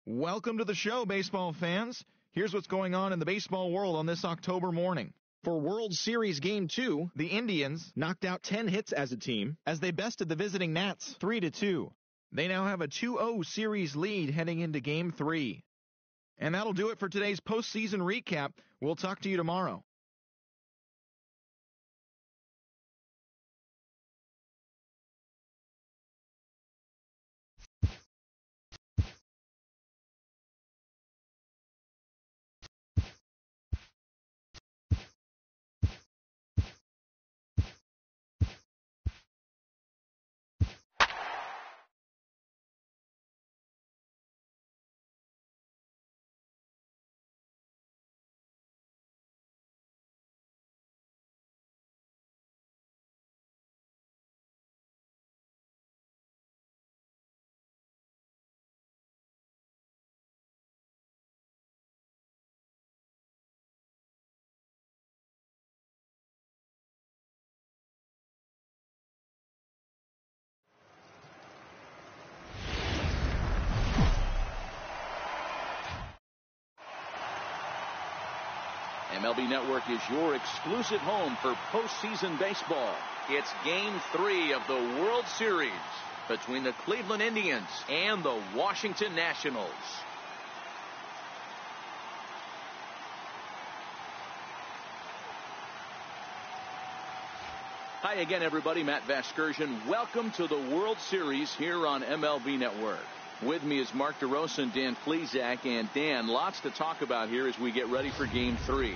Welcome to the show, baseball fans. Here's what's going on in the baseball world on this October morning. For World Series Game 2, the Indians knocked out 10 hits as a team as they bested the visiting Nats 3-2. They now have a 2-0 series lead heading into Game 3. And that'll do it for today's postseason recap. We'll talk to you tomorrow. MLB Network is your exclusive home for postseason baseball. It's Game 3 of the World Series between the Cleveland Indians and the Washington Nationals. Hi again, everybody. Matt Vasgersian. Welcome to the World Series here on MLB Network. With me is Mark DeRosa and Dan Plesac. And Dan, lots to talk about here as we get ready for Game 3.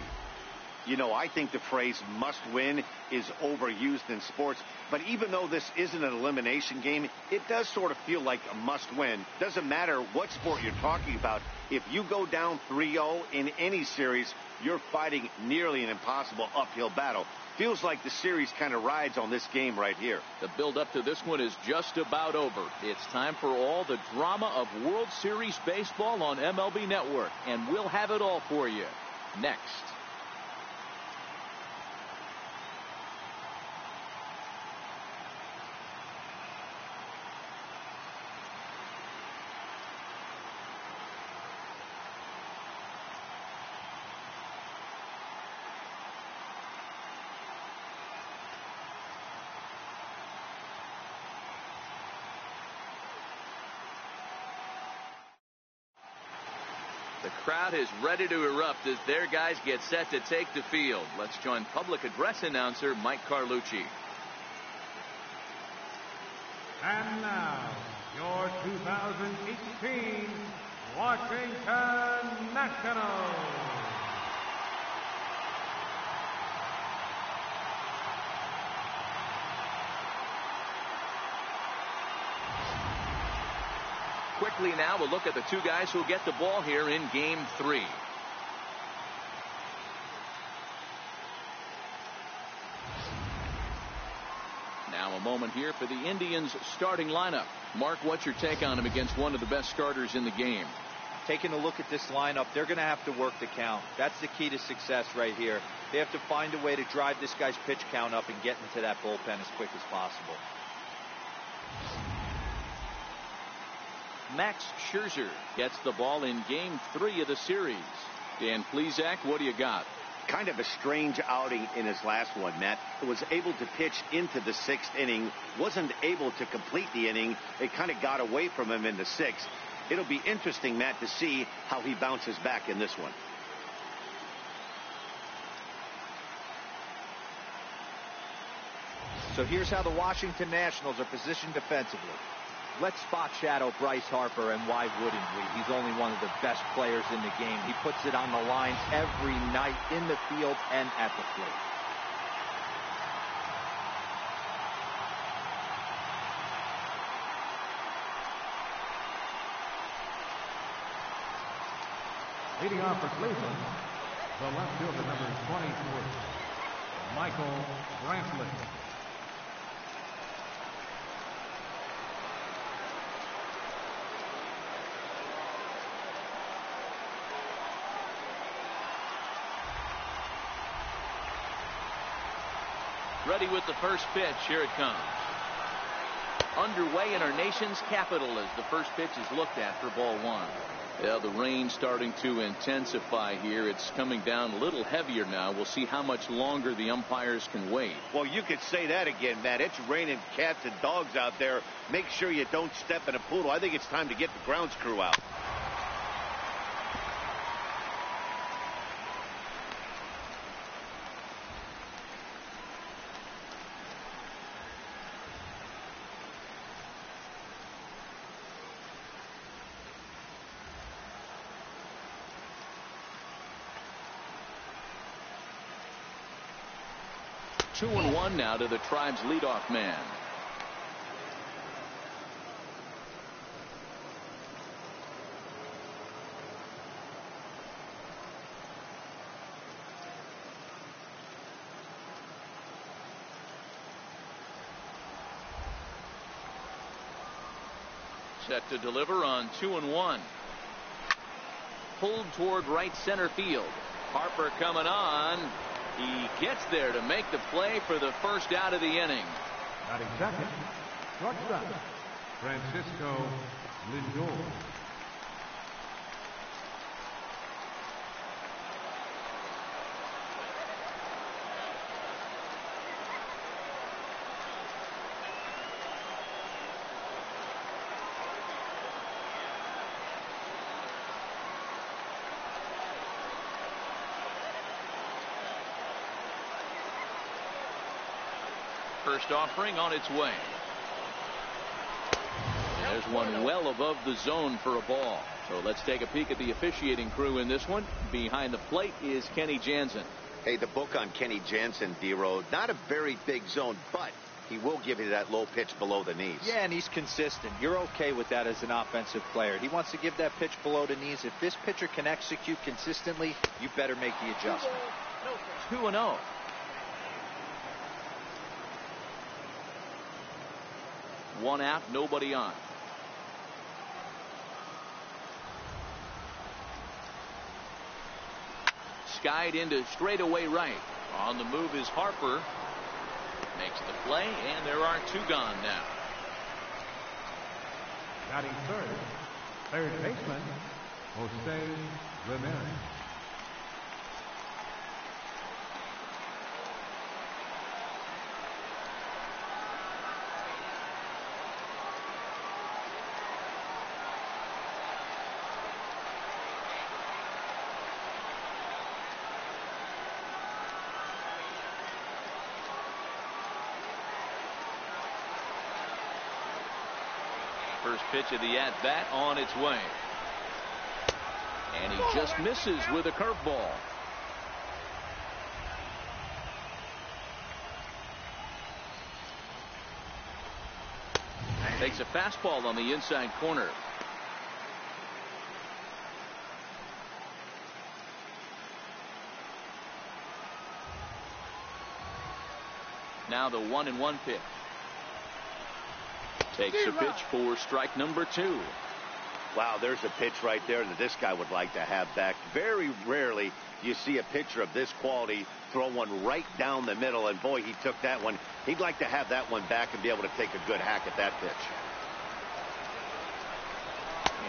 You know, I think the phrase must win is overused in sports. But even though this isn't an elimination game, it does sort of feel like a must win. Doesn't matter what sport you're talking about. If you go down 3-0 in any series, you're fighting nearly an impossible uphill battle. Feels like the series kind of rides on this game right here. The build-up to this one is just about over. It's time for all the drama of World Series baseball on MLB Network, and we'll have it all for you next. The crowd is ready to erupt as their guys get set to take the field. Let's join public address announcer Mike Carlucci. And now, your 2018 Washington Nationals. Quickly now, we'll look at the two guys who'll get the ball here in Game 3. Now a moment here for the Indians' starting lineup. Mark, what's your take on him against one of the best starters in the game? Taking a look at this lineup, they're going to have to work the count. That's the key to success right here. They have to find a way to drive this guy's pitch count up and get into that bullpen as quick as possible. Max Scherzer gets the ball in Game 3 of the series. Dan Plesac, what do you got? Kind of a strange outing in his last one, Matt. Was able to pitch into the 6th inning, wasn't able to complete the inning. It kind of got away from him in the 6th. It'll be interesting, Matt, to see how he bounces back in this one. So here's how the Washington Nationals are positioned defensively. Let's spot shadow Bryce Harper, and why wouldn't we? He's only one of the best players in the game. He puts it on the line every night in the field and at the plate. Leading off for Cleveland, the left fielder, number 23, Michael Brantley. Ready with the first pitch. Here it comes. underway in our nation's capital as the first pitch is looked at for ball one. Yeah, the rain starting to intensify here. It's coming down a little heavier now. We'll see how much longer the umpires can wait. Well, you could say that again, Matt. It's raining cats and dogs out there. Make sure you don't step in a poodle. I think it's time to get the grounds crew out. Two and one now to the Tribe's leadoff man. Set to deliver on 2-1. Pulled toward right center field. Harper coming on. He gets there to make the play for the first out of the inning. Batting second, shortstop, Francisco Lindor. First offering on its way. And there's one well above the zone for a ball. So let's take a peek at the officiating crew in this one. Behind the plate is Kenny Jansen. Hey, the book on Kenny Jansen, D-Road, not a very big zone, but he will give you that low pitch below the knees. Yeah, and he's consistent. You're okay with that as an offensive player. He wants to give that pitch below the knees. If this pitcher can execute consistently, you better make the adjustment. 2-0. One out, nobody on. Skied into straightaway right. On the move is Harper. Makes the play, and there are two gone now. Batting third baseman, Jose Ramirez. First pitch of the at-bat on its way. And he just misses with a curveball. Takes a fastball on the inside corner. Now the 1-1 pitch. Takes a pitch for strike number 2. Wow, there's a pitch right there that this guy would like to have back. Very rarely do you see a pitcher of this quality throw one right down the middle, and boy, he took that one. He'd like to have that one back and be able to take a good hack at that pitch.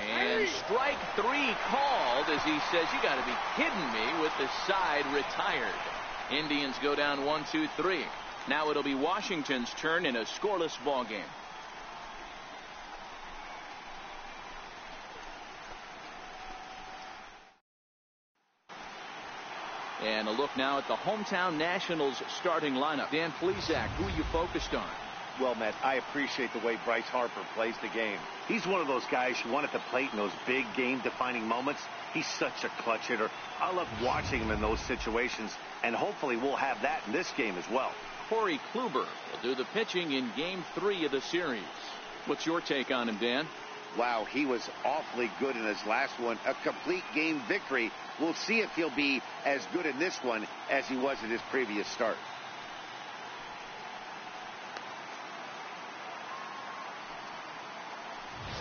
And strike 3 called as he says, you got to be kidding me, with the side retired. Indians go down 1-2-3. Now it'll be Washington's turn in a scoreless ball game. And a look now at the hometown Nationals starting lineup. Dan Plesac, who are you focused on? Well, Matt, I appreciate the way Bryce Harper plays the game. He's one of those guys who want at the plate in those big game-defining moments. He's such a clutch hitter. I love watching him in those situations, and hopefully we'll have that in this game as well. Corey Kluber will do the pitching in Game 3 of the series. What's your take on him, Dan? Wow, he was awfully good in his last one. A complete game victory. We'll see if he'll be as good in this one as he was in his previous start.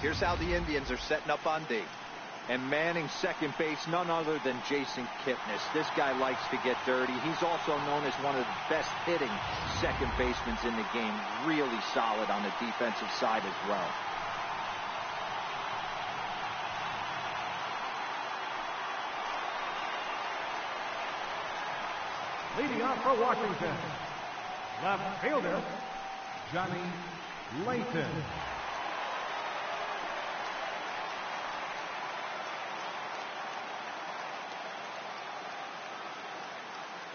Here's how the Indians are setting up on D. And manning second base, none other than Jason Kipnis. This guy likes to get dirty. He's also known as one of the best hitting second basemen in the game. Really solid on the defensive side as well. Leading off for Washington, left fielder, Johnny Layton.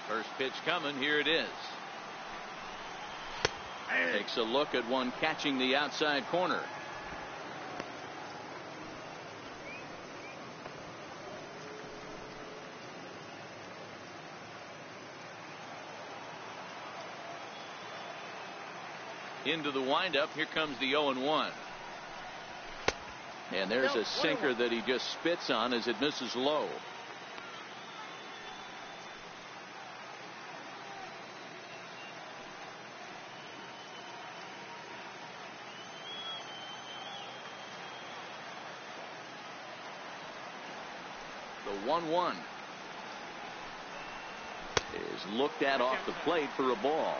First pitch coming. Here it is. Takes a look at one catching the outside corner. Into the windup. Here comes the 0-1. And there's a sinker that he just spits on as it misses low. The 1-1 is looked at off the plate for a ball.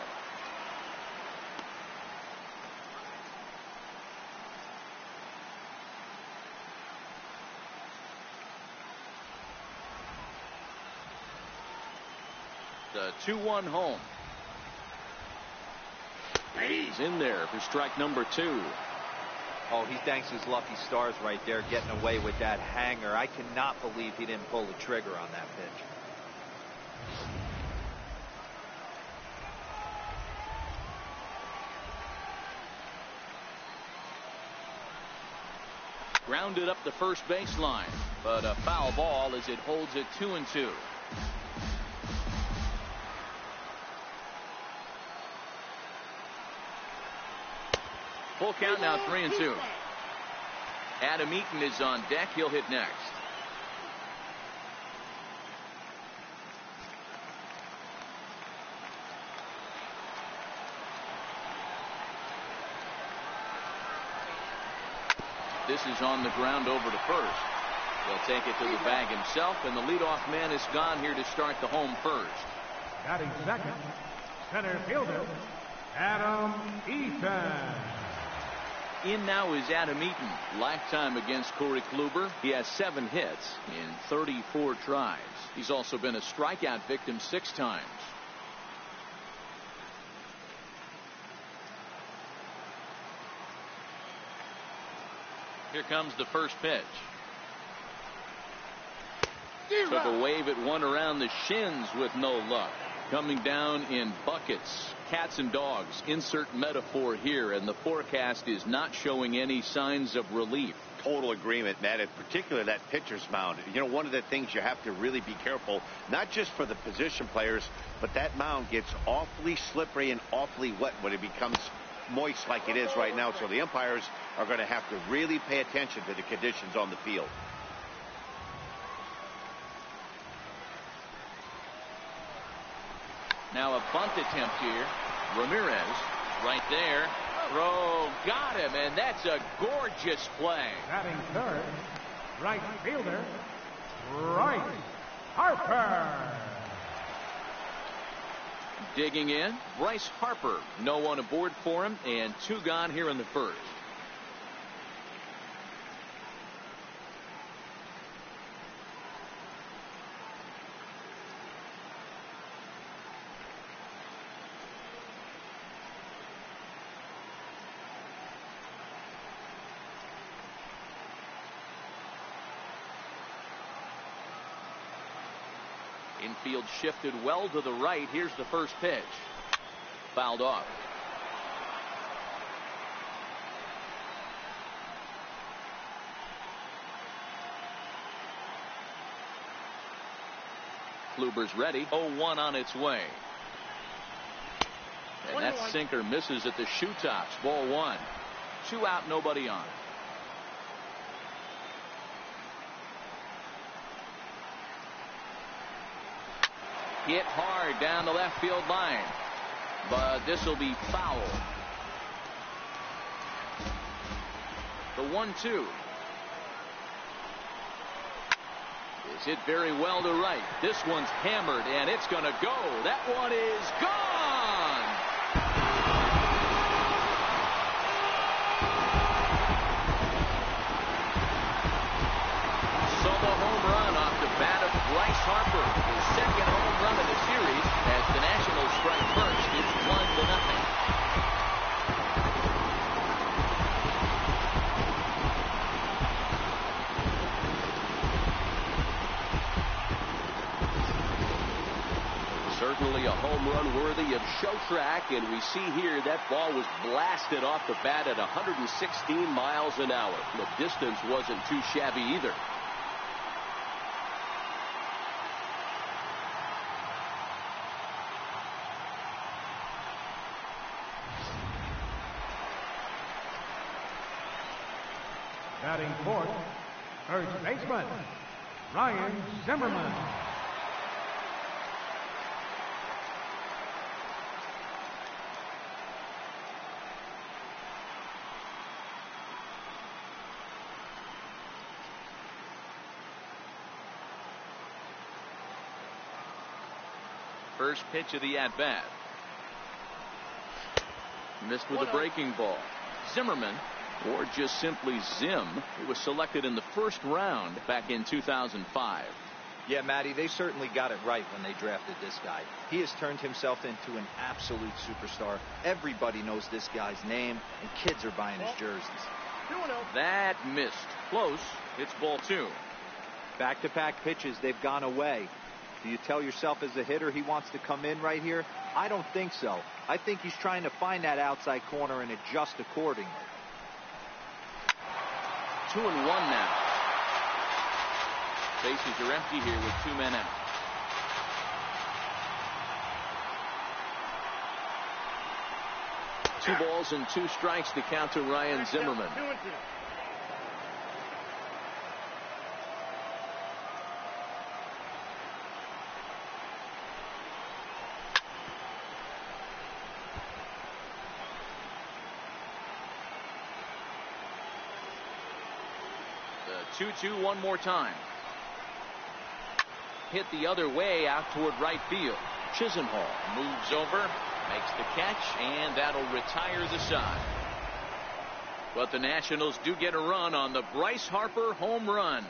The 2-1 home. He's in there for strike number 2. Oh, he thanks his lucky stars right there, getting away with that hanger. I cannot believe he didn't pull the trigger on that pitch. Grounded up the first baseline, but a foul ball as it holds it 2-2. Full count now, 3-2. Adam Eaton is on deck. He'll hit next. This is on the ground over to first. He'll take it to the bag himself, and the leadoff man is gone here to start the home first. Batting second, center fielder, Adam Eaton. In now is Adam Eaton. Lifetime against Corey Kluber. He has 7 hits in 34 tries. He's also been a strikeout victim 6 times. Here comes the first pitch. Took a wave at one around the shins with no luck. Coming down in buckets. Cats and dogs. Insert metaphor here, and the forecast is not showing any signs of relief. Total agreement, Matt. In particular, that pitcher's mound. You know, one of the things you have to really be careful, not just for the position players, but that mound gets awfully slippery and awfully wet when it becomes moist like it is right now. So the umpires are going to have to really pay attention to the conditions on the field. Now a bunt attempt here. Ramirez right there. Throw, got him, and that's a gorgeous play. Batting third, right fielder, Bryce Harper. Digging in, Bryce Harper. No one aboard for him, and 2 gone here in the first. Infield shifted well to the right. Here's the first pitch. Fouled off. Kluber's ready. 0-1 on its way. And that sinker misses at the shoe tops. Ball 1. 2 out, nobody on. Hit hard down the left field line, but this will be foul. The 1-2. Takes it very well to right. This one's hammered, and it's going to go. That one is gone. Solo home run off the bat of Bryce Harper. His second home run of the series as the Nationals strike first. It's 1-0. Certainly a home run worthy of show track, and we see here that ball was blasted off the bat at 116 miles an hour. The distance wasn't too shabby either. Batting fourth, first baseman, Ryan Zimmerman. First pitch of the at-bat. Missed with a breaking ball. Zimmerman, or just simply Zim, who was selected in the first round back in 2005. Yeah, Matty, they certainly got it right when they drafted this guy. He has turned himself into an absolute superstar. Everybody knows this guy's name, and kids are buying his jerseys. That missed. Close. It's ball 2. Back-to-back pitches, they've gone away. Do you tell yourself as a hitter he wants to come in right here? I don't think so. I think he's trying to find that outside corner and adjust accordingly. 2-1 now. Bases are empty here with 2 men out. Two balls and 2 strikes to count to Ryan Zimmerman. The 2-2 one more time. Hit the other way out toward right field. Chisenhall moves over, makes the catch, and that'll retire the side. But the Nationals do get a run on the Bryce Harper home run.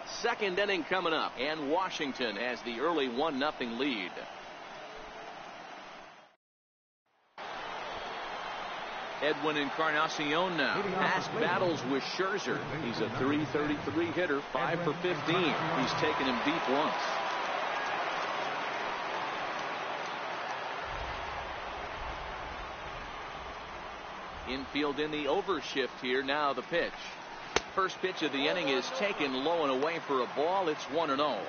Second inning coming up, and Washington has the early 1-0 lead. Edwin Encarnacion now. Past battles with Scherzer. He's a .333 hitter, 5 for 15. He's taken him deep once. Infield in the overshift here. Now the pitch. First pitch of the inning is taken low and away for a ball. It's 1-0.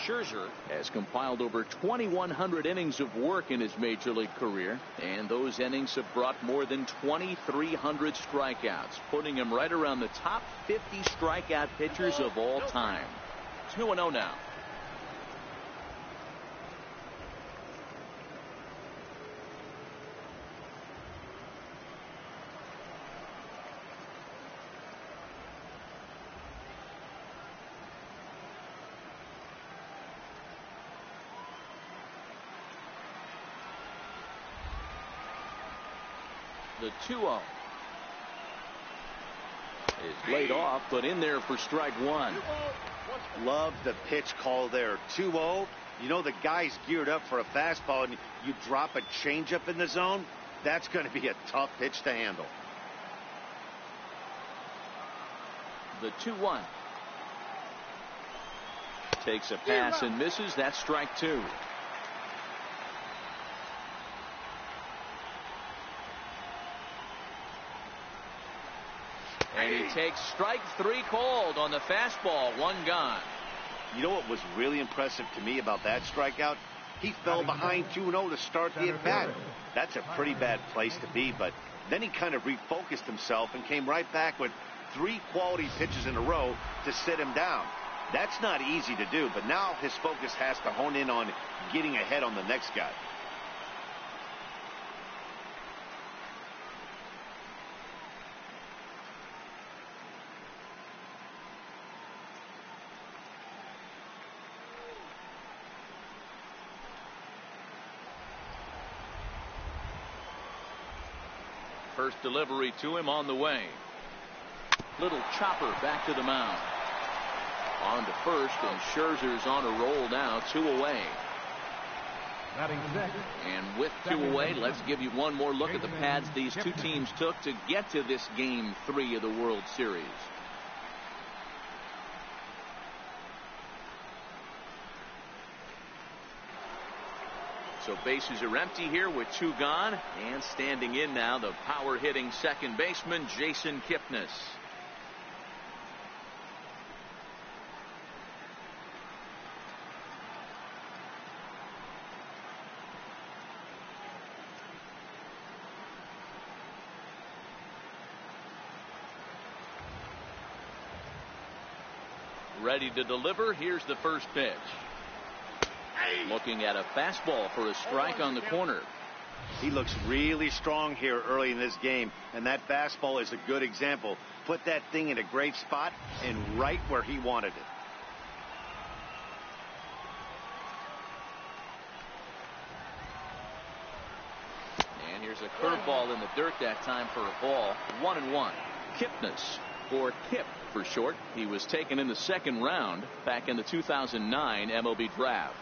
Scherzer has compiled over 2,100 innings of work in his major league career, and those innings have brought more than 2,300 strikeouts, putting him right around the top 50 strikeout pitchers of all time. 2-0 now. The 2-0 is laid off, but in there for strike 1. Love the pitch call there. 2-0. You know the guy's geared up for a fastball, and you drop a changeup in the zone. That's going to be a tough pitch to handle. The 2-1 takes a pass and misses. That's strike 2. And he takes strike 3 called on the fastball. 1 gone. You know what was really impressive to me about that strikeout? He fell behind 2-0 to start the at-bat. That's a pretty bad place to be, but then he kind of refocused himself and came right back with 3 quality pitches in a row to sit him down. That's not easy to do, but now his focus has to hone in on getting ahead on the next guy. First delivery to him on the way. Little chopper back to the mound. On to first, and Scherzer's on a roll now, 2 away. And with 2 away, let's give you one more look at the pads these two teams took to get to this Game 3 of the World Series. So bases are empty here with 2 gone, and standing in now the power hitting second baseman Jason Kipnis. Ready to deliver. Here's the first pitch. Looking at a fastball for a strike on the corner. He looks really strong here early in this game, and that fastball is a good example. Put that thing in a great spot and right where he wanted it. And here's a curveball in the dirt that time for a ball. 1-1. Kipnis, or Kip for short. He was taken in the second round back in the 2009 MLB draft.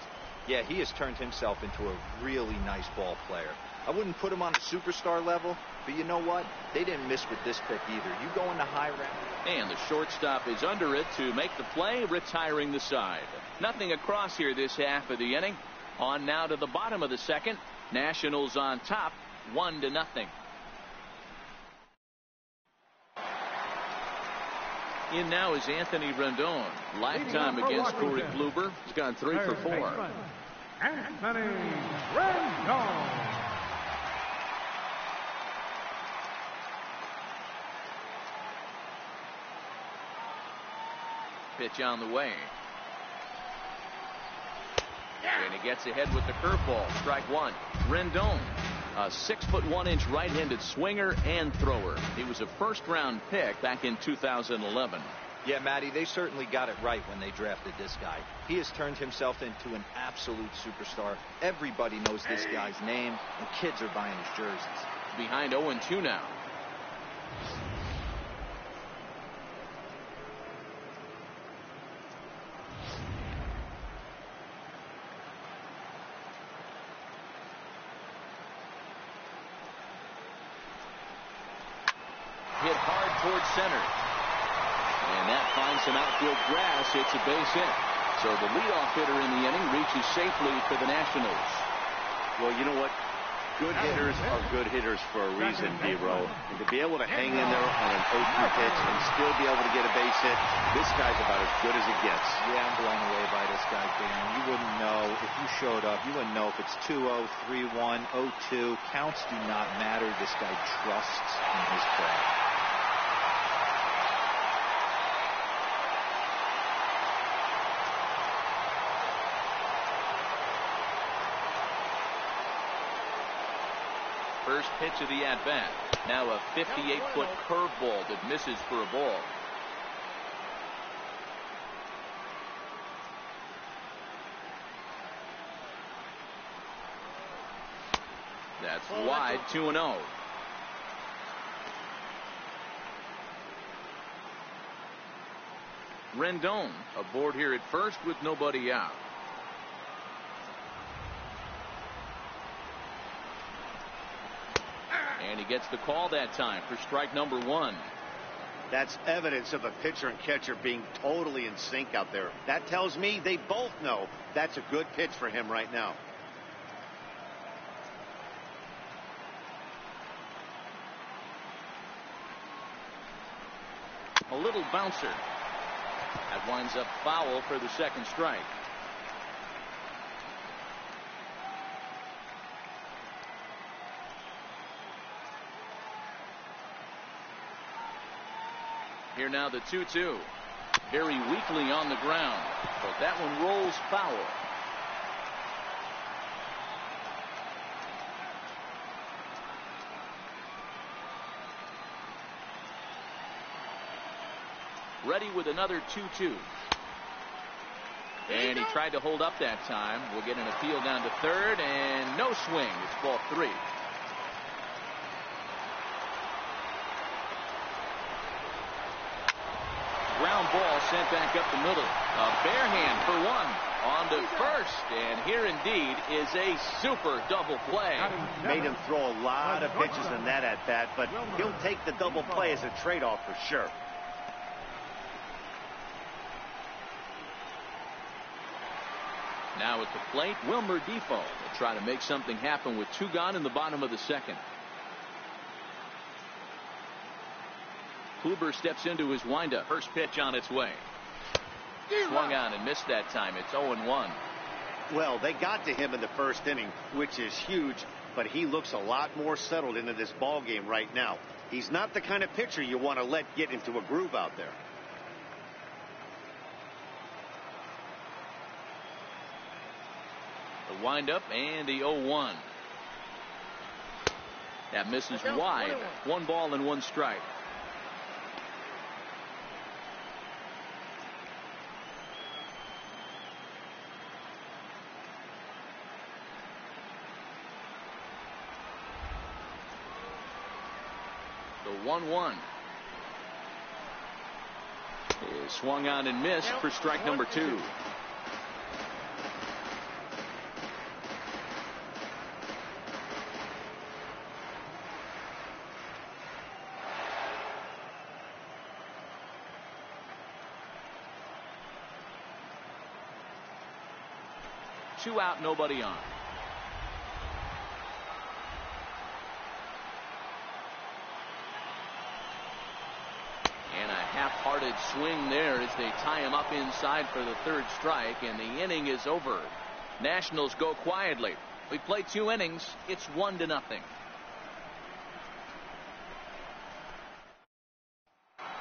Yeah, he has turned himself into a really nice ball player. I wouldn't put him on the superstar level, but you know what? They didn't miss with this pick either. You go in the high round. And the shortstop is under it to make the play, retiring the side. Nothing across here this half of the inning. On now to the bottom of the second. Nationals on top, 1-0. In now is Anthony Rendon. Lifetime against Corey Kluber. He's gone 3 for 4. Anthony Rendon. Pitch on the way. And he gets ahead with the curveball. Strike 1. Rendon, a 6'1" right-handed swinger and thrower. He was a first-round pick back in 2011. Yeah, Matty, they certainly got it right when they drafted this guy. He has turned himself into an absolute superstar. Everybody knows this guy's name, and kids are buying his jerseys. Behind 0-2 now. Hit hard towards center. And that finds some outfield grass. It's a base hit. So the leadoff hitter in the inning reaches safely for the Nationals. Well, you know what? Good hitters are good hitters for a reason, D-Row. And to be able to hang in there on an 0-2 pitch and still be able to get a base hit, this guy's about as good as it gets. Yeah, I'm blown away by this guy, Dan. You wouldn't know if you showed up. You wouldn't know if it's 2-0, 3-1, 0-2. Counts do not matter. This guy trusts in his craft. First pitch of the at-bat. Now a 58-foot curveball that misses for a ball. That's wide, 2-0. Rendon aboard here at first with nobody out. And he gets the call that time for strike number 1. That's evidence of a pitcher and catcher being totally in sync out there. That tells me they both know that's a good pitch for him right now. A little bouncer. That winds up foul for the second strike. Here now the 2-2. Very weakly on the ground, but that one rolls foul. Ready with another 2-2. And he tried to hold up that time. We'll get an appeal down to third, and no swing. It's ball 3. ground ball sent back up the middle. A bare hand for one. On to first, and here indeed is a super double play. Made him throw a lot of pitches in that at-bat, but he'll take the double play as a trade-off for sure. Now at the plate, Wilmer Depot will try to make something happen with 2 gone in the bottom of the second. Kluber steps into his windup. First pitch on its way. Swung on and missed that time. It's 0-1. Well, they got to him in the first inning, which is huge, but he looks a lot more settled into this ball game right now. He's not the kind of pitcher you want to let get into a groove out there. The windup and the 0-1. That misses wide. 1 ball and 1 strike. The 1-1 is swung on and missed for strike number 2. Two out, nobody on. And a half-hearted swing there as they tie him up inside for the 3rd strike, and the inning is over. Nationals go quietly. We play 2 innings. It's 1-0.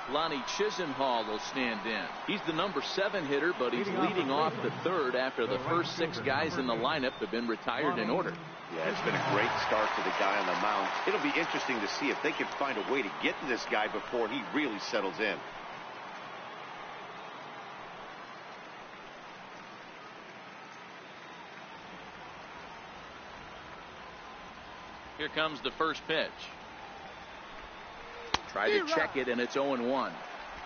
Lonnie Chisenhall will stand in. He's the number 7 hitter, but he's leading off the 3rd after the first 6 guys in the lineup have been retired in order. Yeah, it's been a great start for the guy on the mound. It'll be interesting to see if they can find a way to get to this guy before he really settles in. Here comes the first pitch. Tried to check it, and it's 0-1.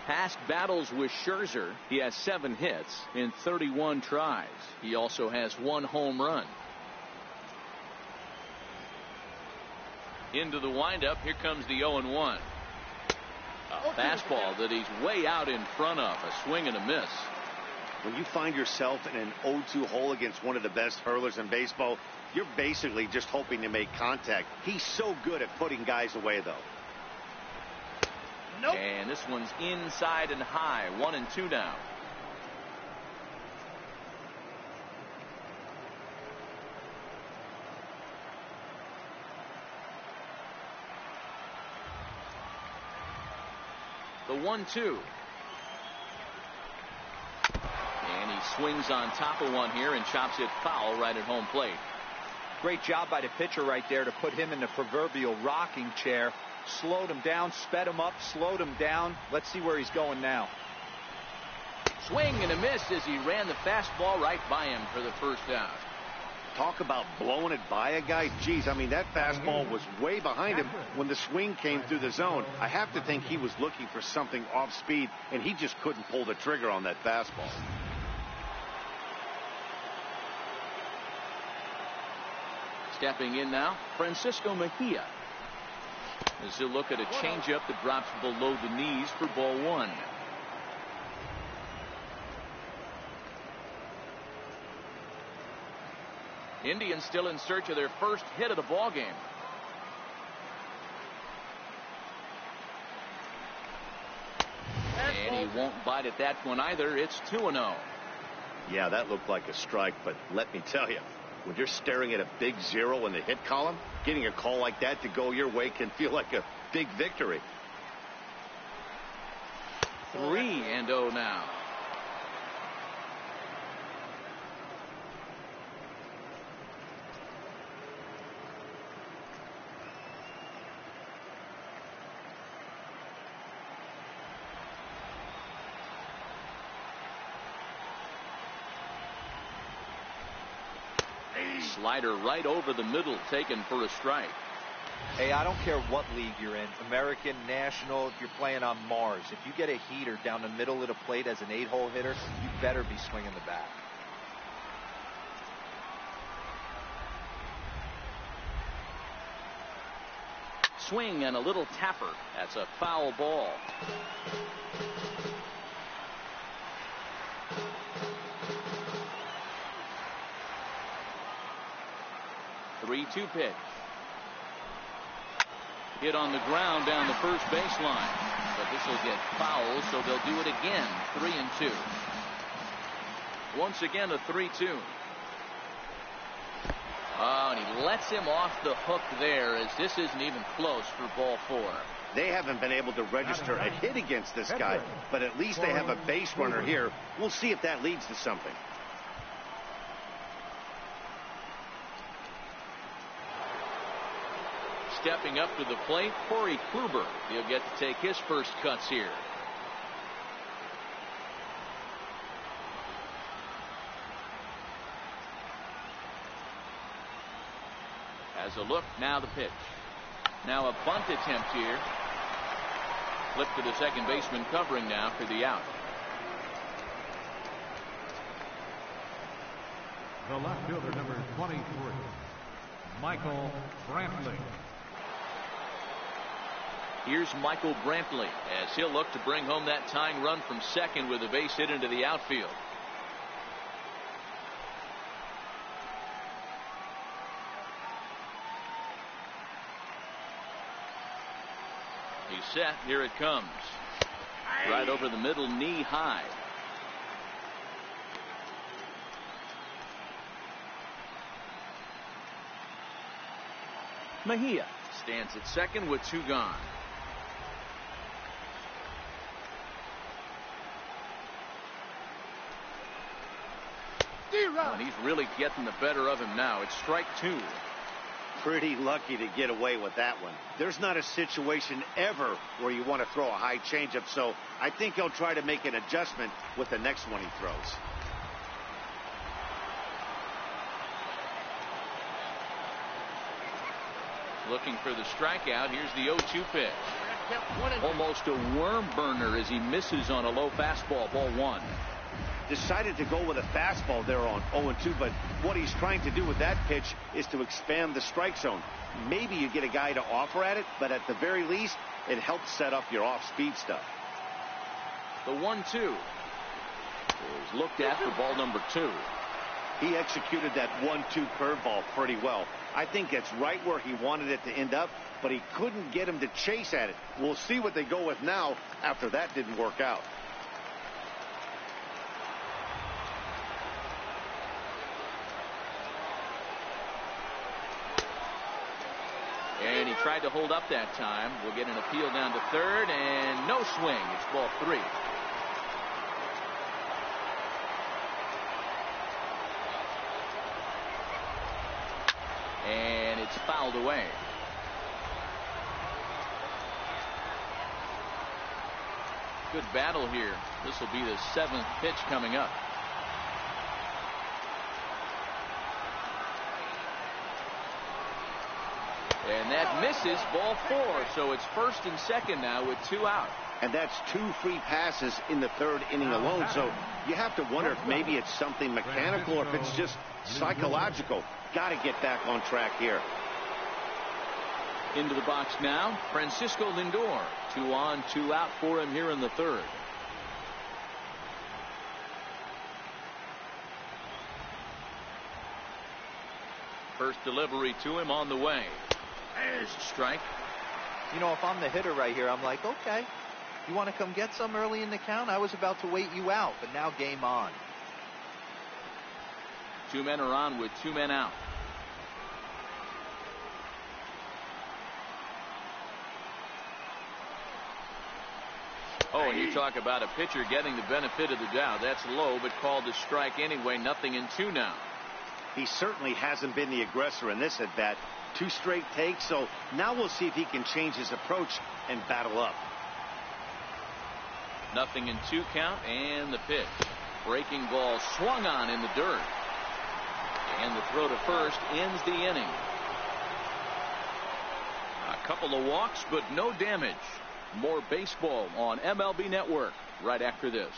Past battles with Scherzer, he has 7 hits in 31 tries. He also has 1 home run. Into the windup. Here comes the 0-1. A fastball that he's way out in front of. A swing and a miss. When you find yourself in an 0-2 hole against one of the best hurlers in baseball, you're basically just hoping to make contact. He's so good at putting guys away, though. Nope. And this one's inside and high. 1-2 now. The 1-2. And he swings on top of one here and chops it foul right at home plate. Great job by the pitcher right there to put him in the proverbial rocking chair. Slowed him down, sped him up, slowed him down. Let's see where he's going now. Swing and a miss as he ran the fastball right by him for the first out. Talk about blowing it by a guy. Geez, I mean, that fastball was way behind him when the swing came through the zone. I have to think he was looking for something off speed, and he just couldn't pull the trigger on that fastball. Stepping in now, Francisco Mejia. As he'll look at a changeup that drops below the knees for ball 1. Indians still in search of their first hit of the ball game. And he won't bite at that one either. It's 2-0. Yeah, that looked like a strike, but let me tell you, when you're staring at a big 0 in the hit column, getting a call like that to go your way can feel like a big victory. 3-0 now. Slider right over the middle, taken for a strike. Hey, I don't care what league you're in, American, National, if you're playing on Mars. If you get a heater down the middle of the plate as an 8-hole hitter, you better be swinging the bat. Swing and a little tapper. That's a foul ball. 3-2 pitch. Hit on the ground down the first baseline. But this will get foul, so they'll do it again. 3-2. Once again a 3-2. Oh, and he lets him off the hook there, as this isn't even close for ball 4. They haven't been able to register a hit against this guy, but at least they have a base runner here. We'll see if that leads to something. Stepping up to the plate, Corey Kluber. He'll get to take his first cuts here. Has a look, now the pitch. Now a bunt attempt here. Flip to the second baseman covering now for the out. The left fielder, number 23, Michael Brantley. Here's Michael Brantley as he'll look to bring home that tying run from second with a base hit into the outfield. He's set. Here it comes. Right over the middle, knee high. Mejia stands at second with 2 gone. And he's really getting the better of him now. It's strike 2. Pretty lucky to get away with that one. There's not a situation ever where you want to throw a high changeup, so I think he'll try to make an adjustment with the next one he throws. Looking for the strikeout. Here's the 0-2 pitch. Almost a worm burner as he misses on a low fastball. Ball 1. Decided to go with a fastball there on 0-2, but what he's trying to do with that pitch is to expand the strike zone. Maybe you get a guy to offer at it, but at the very least, it helps set up your off-speed stuff. The 1-2 is looked at for ball number 2. He executed that 1-2 curveball pretty well. I think it's right where he wanted it to end up, but he couldn't get him to chase at it. We'll see what they go with now after that didn't work out. And he tried to hold up that time. We'll get an appeal down to third, and no swing. It's ball 3. And it's fouled away. Good battle here. This will be the 7th pitch coming up. And that misses, ball 4. So it's first and second now with 2 out. And that's 2 free passes in the 3rd inning alone. So you have to wonder if maybe it's something mechanical or if it's just psychological. Got to get back on track here. Into the box now, Francisco Lindor. 2 on, 2 out for him here in the 3rd. First delivery to him on the way. There's a strike. You know, if I'm the hitter right here, I'm like, okay, you want to come get some early in the count? I was about to wait you out, but now game on. 2 men are on with 2 men out. Oh, and you talk about a pitcher getting the benefit of the doubt. That's low, but called a strike anyway. 0-2 now. He certainly hasn't been the aggressor in this at bat. 2 straight takes, so now we'll see if he can change his approach and battle up. 0-2 count, and the pitch. Breaking ball swung on in the dirt. And the throw to first ends the inning. Couple of walks, but no damage. More baseball on MLB Network right after this.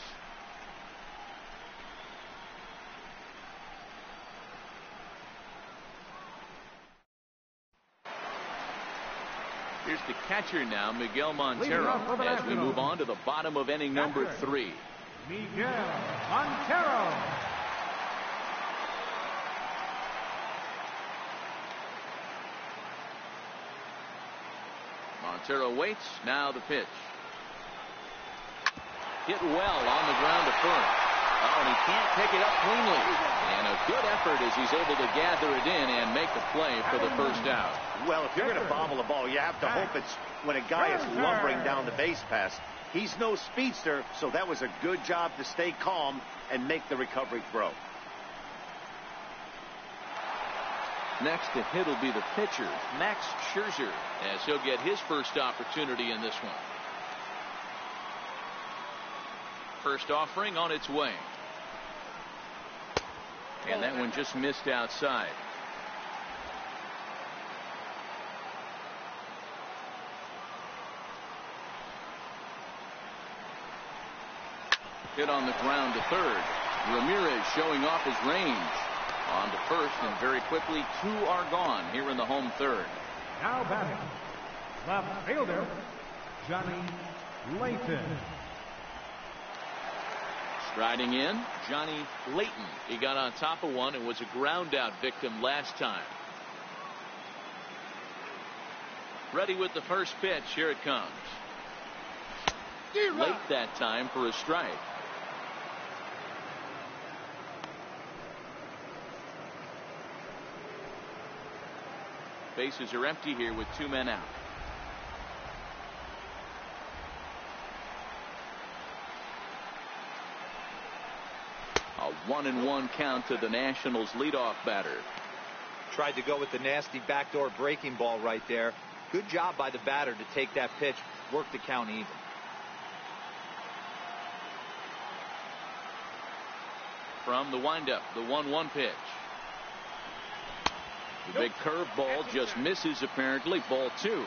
Here's the catcher now, Miguel Montero, as we move on to the bottom of inning number 3. Miguel Montero. Montero waits. Now the pitch. Hit well on the ground to first. Oh, and he can't pick it up cleanly. And a good effort as he's able to gather it in and make the play for the first out. Well, if you're going to bobble a ball, you have to hope it's when a guy is lumbering down the base pass. He's no speedster, so that was a good job to stay calm and make the recovery throw. Next to hit will be the pitcher, Max Scherzer, as he'll get his first opportunity in this one. First offering on its way. And that one just missed outside. Hit on the ground to third. Ramirez showing off his range. On to first, and very quickly 2 are gone here in the home third. Now batting, left fielder, Johnny Layton. Striding in, Johnny Layton. He got on top of one and was a ground out victim last time. Ready with the first pitch. Here it comes. Late that time for a strike. Bases are empty here with 2 men out. A 1-1 count to the Nationals leadoff batter. Tried to go with the nasty backdoor breaking ball right there. Good job by the batter to take that pitch, work the count even. From the windup, the 1-1 pitch. The big curveball just misses apparently. Ball 2.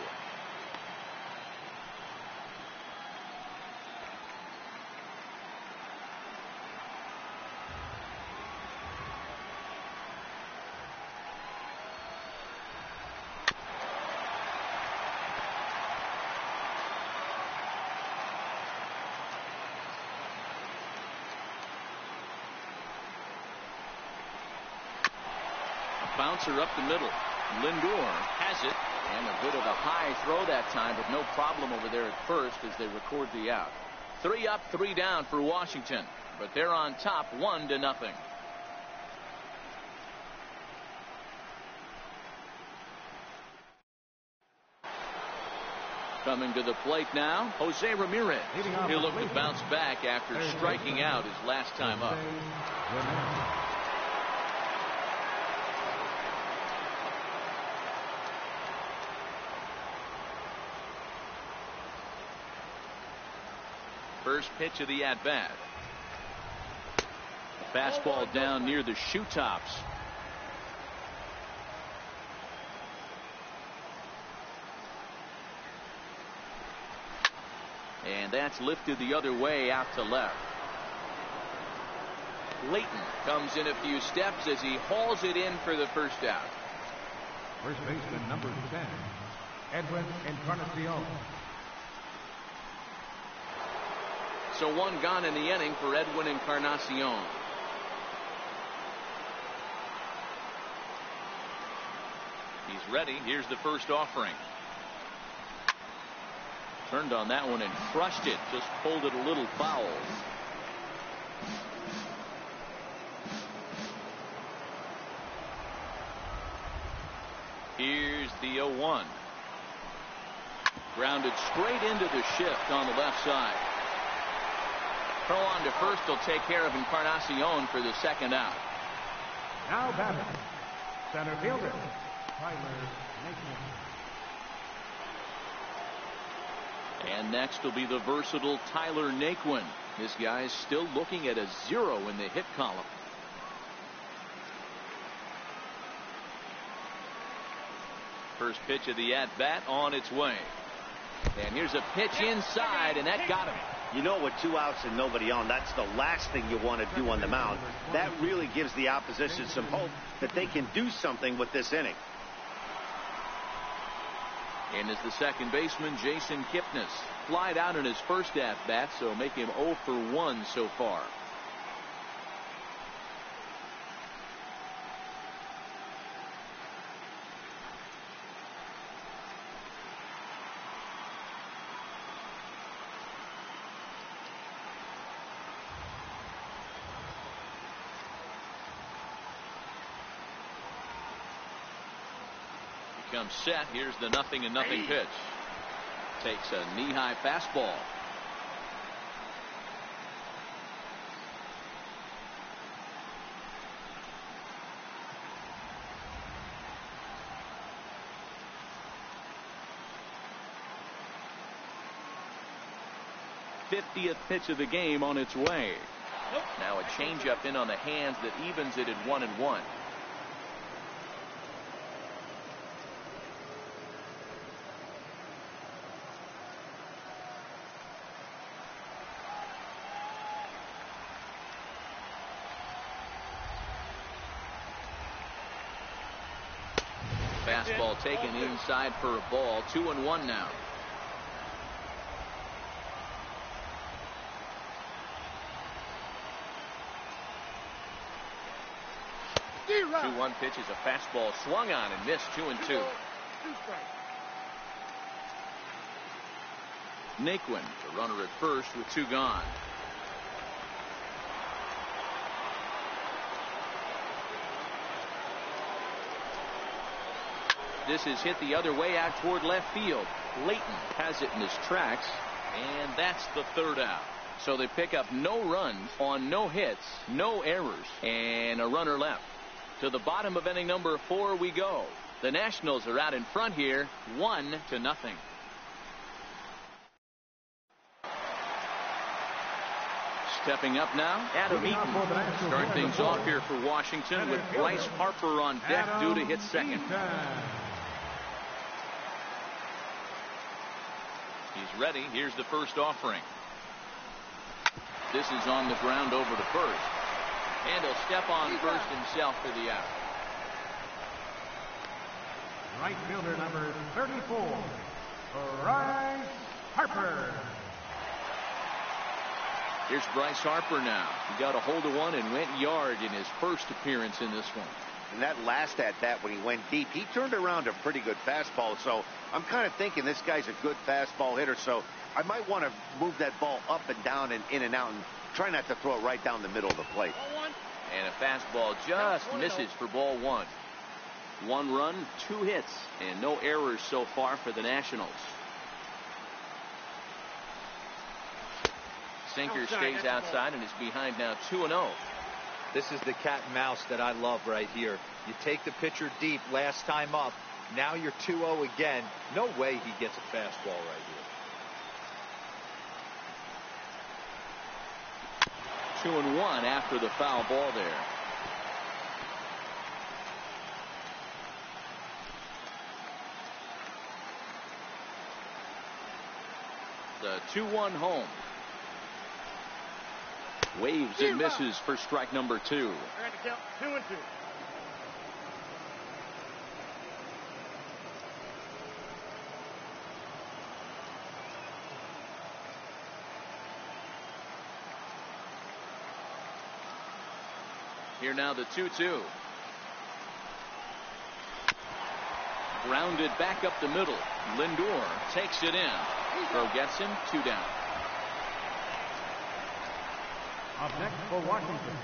Bouncer up the middle. Lindor has it, and a bit of a high throw that time, but no problem over there at first as they record the out. 3 up, 3 down for Washington, but they're on top 1-0. Coming to the plate now, Jose Ramirez. He'll look to bounce back after striking out his last time up. First pitch of the at-bat. Fastball down near the shoe tops. And that's lifted the other way out to left. Layton comes in a few steps as he hauls it in for the first out. First baseman number 10, Edwin Encarnacion. So 1 gone in the inning for Edwin Encarnacion. He's ready. Here's the first offering. Turned on that one and crushed it. Just pulled it a little foul. Here's the 0-1. Grounded straight into the shift on the left side. Throw on to first will take care of Encarnacion for the second out. Now batting, center fielder, Tyler Naquin. And next will be the versatile Tyler Naquin. This guy's still looking at a 0 in the hit column. First pitch of the at-bat on its way. And here's a pitch inside, and that got him. You know, with 2 outs and nobody on, that's the last thing you want to do on the mound. That really gives the opposition some hope that they can do something with this inning. And is the second baseman, Jason Kipnis. Flied out in his first at-bat, so make him 0 for 1 so far. Comes set. Here's the 0-0 pitch. Takes a knee-high fastball. Nope. 50th pitch of the game on its way. Nope. Now a changeup in on the hands that evens it at 1-1. Fastball taken inside for a ball. 2-1 now. The 2-1 pitch is a fastball swung on and missed. 2-2. Naquin, the runner at first with 2 gone. This is hit the other way out toward left field. Layton has it in his tracks, and that's the 3rd out. So they pick up no runs on no hits, no errors, and a runner left. To the bottom of inning number 4 we go. The Nationals are out in front here, 1-0. Stepping up now, Adam Eaton. Start things off here for Washington with Bryce Harper on deck due to hit second. He's ready. Here's the first offering. This is on the ground over to first. And he'll step on first himself for the out. Right fielder number 34, Bryce Harper. Here's Bryce Harper now. He got a hold of one and went yard in his first appearance in this one. And that last at-bat when he went deep, he turned around a pretty good fastball. So I'm kind of thinking this guy's a good fastball hitter. So I might want to move that ball up and down and in and out and try not to throw it right down the middle of the plate. And a fastball just misses for ball 1. 1 run, 2 hits, and no errors so far for the Nationals. Sinker stays outside and is behind now 2-0. This is the cat and mouse that I love right here. You take the pitcher deep last time up. Now you're 2-0 again. No way he gets a fastball right here. 2-1 after the foul ball there. The 2-1 home. Waves and misses for strike number 2. 2-2. Here now the 2-2. Grounded back up the middle. Lindor takes it in. Throw gets him, 2 down. Up next for Washington,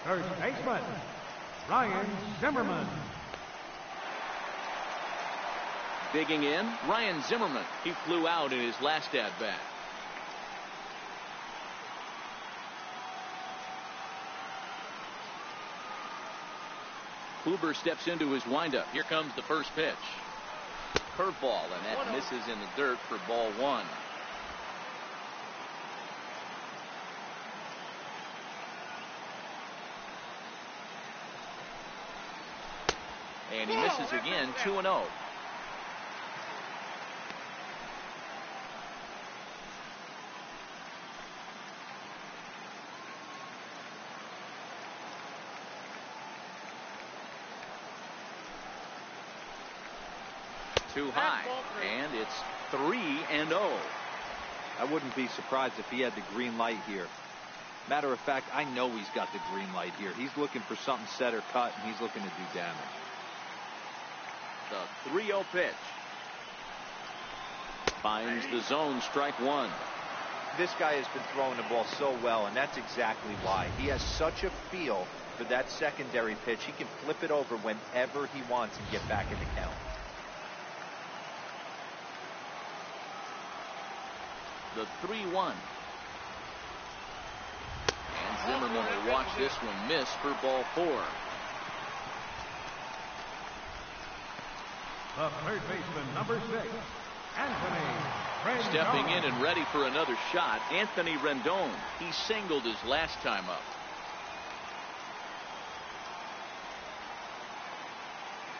first baseman, Ryan Zimmerman. Digging in, Ryan Zimmerman. He flew out in his last at-bat. Kluber steps into his windup. Here comes the first pitch. Curveball, and that misses in the dirt for ball 1. And he misses again, 2-0. too high, and it's 3-0. I wouldn't be surprised if he had the green light here. Matter of fact, I know he's got the green light here. He's looking for something set or cut, and he's looking to do damage. The 3-0 pitch. Finds the zone, strike one. This guy has been throwing the ball so well, and that's exactly why. He has such a feel for that secondary pitch. He can flip it over whenever he wants and get back in the count. The 3-1. And Zimmerman will watch this one miss for ball 4. The third baseman, number 6, Anthony Rendon. Stepping in and ready for another shot, Anthony Rendon. He singled his last time up.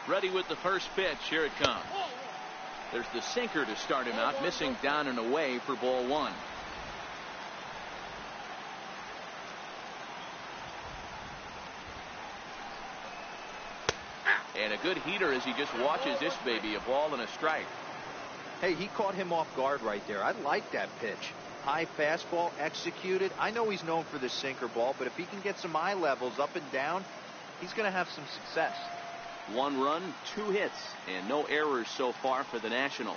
Ready with the first pitch. Here it comes. There's the sinker to start him out, missing down and away for ball 1. And a good heater as he just watches this baby, a ball and a strike. Hey, he caught him off guard right there. I like that pitch. High fastball executed. I know he's known for the sinker ball, but if he can get some eye levels up and down, he's going to have some success. 1 run, 2 hits, and no errors so far for the Nationals.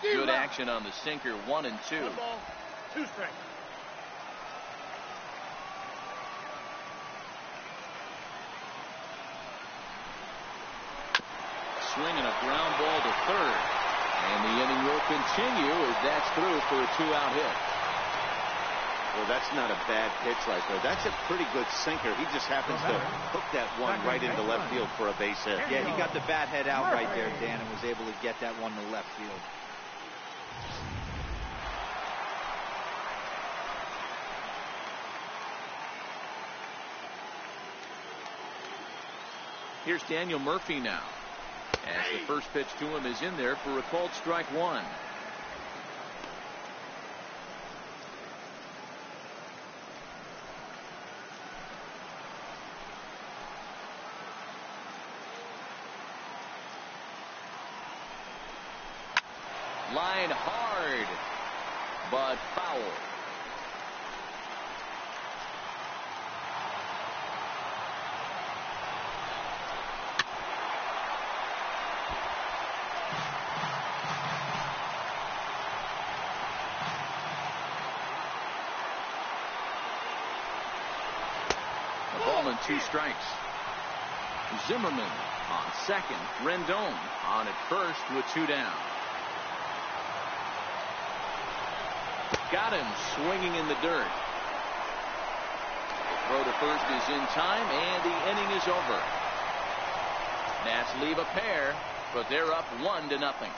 Good action on the sinker, 1 and 2. 1 ball, 2 strikes. Swing and a ground ball to third. And the inning will continue as that's through for a 2-out hit. Well, that's not a bad pitch right there. That's a pretty good sinker. He just happens to hook that one right into left field for a base hit. Yeah, he got the bat head out right there, Dan, and was able to get that one to left field. Here's Daniel Murphy now, as the first pitch to him is in there for a called strike 1. Line hard, but foul. A ball and 2 strikes. Zimmerman on second. Rendon on at first with 2 down. Got him swinging in the dirt. Throw to first is in time, and the inning is over. Nats leave a pair, but they're up 1-0.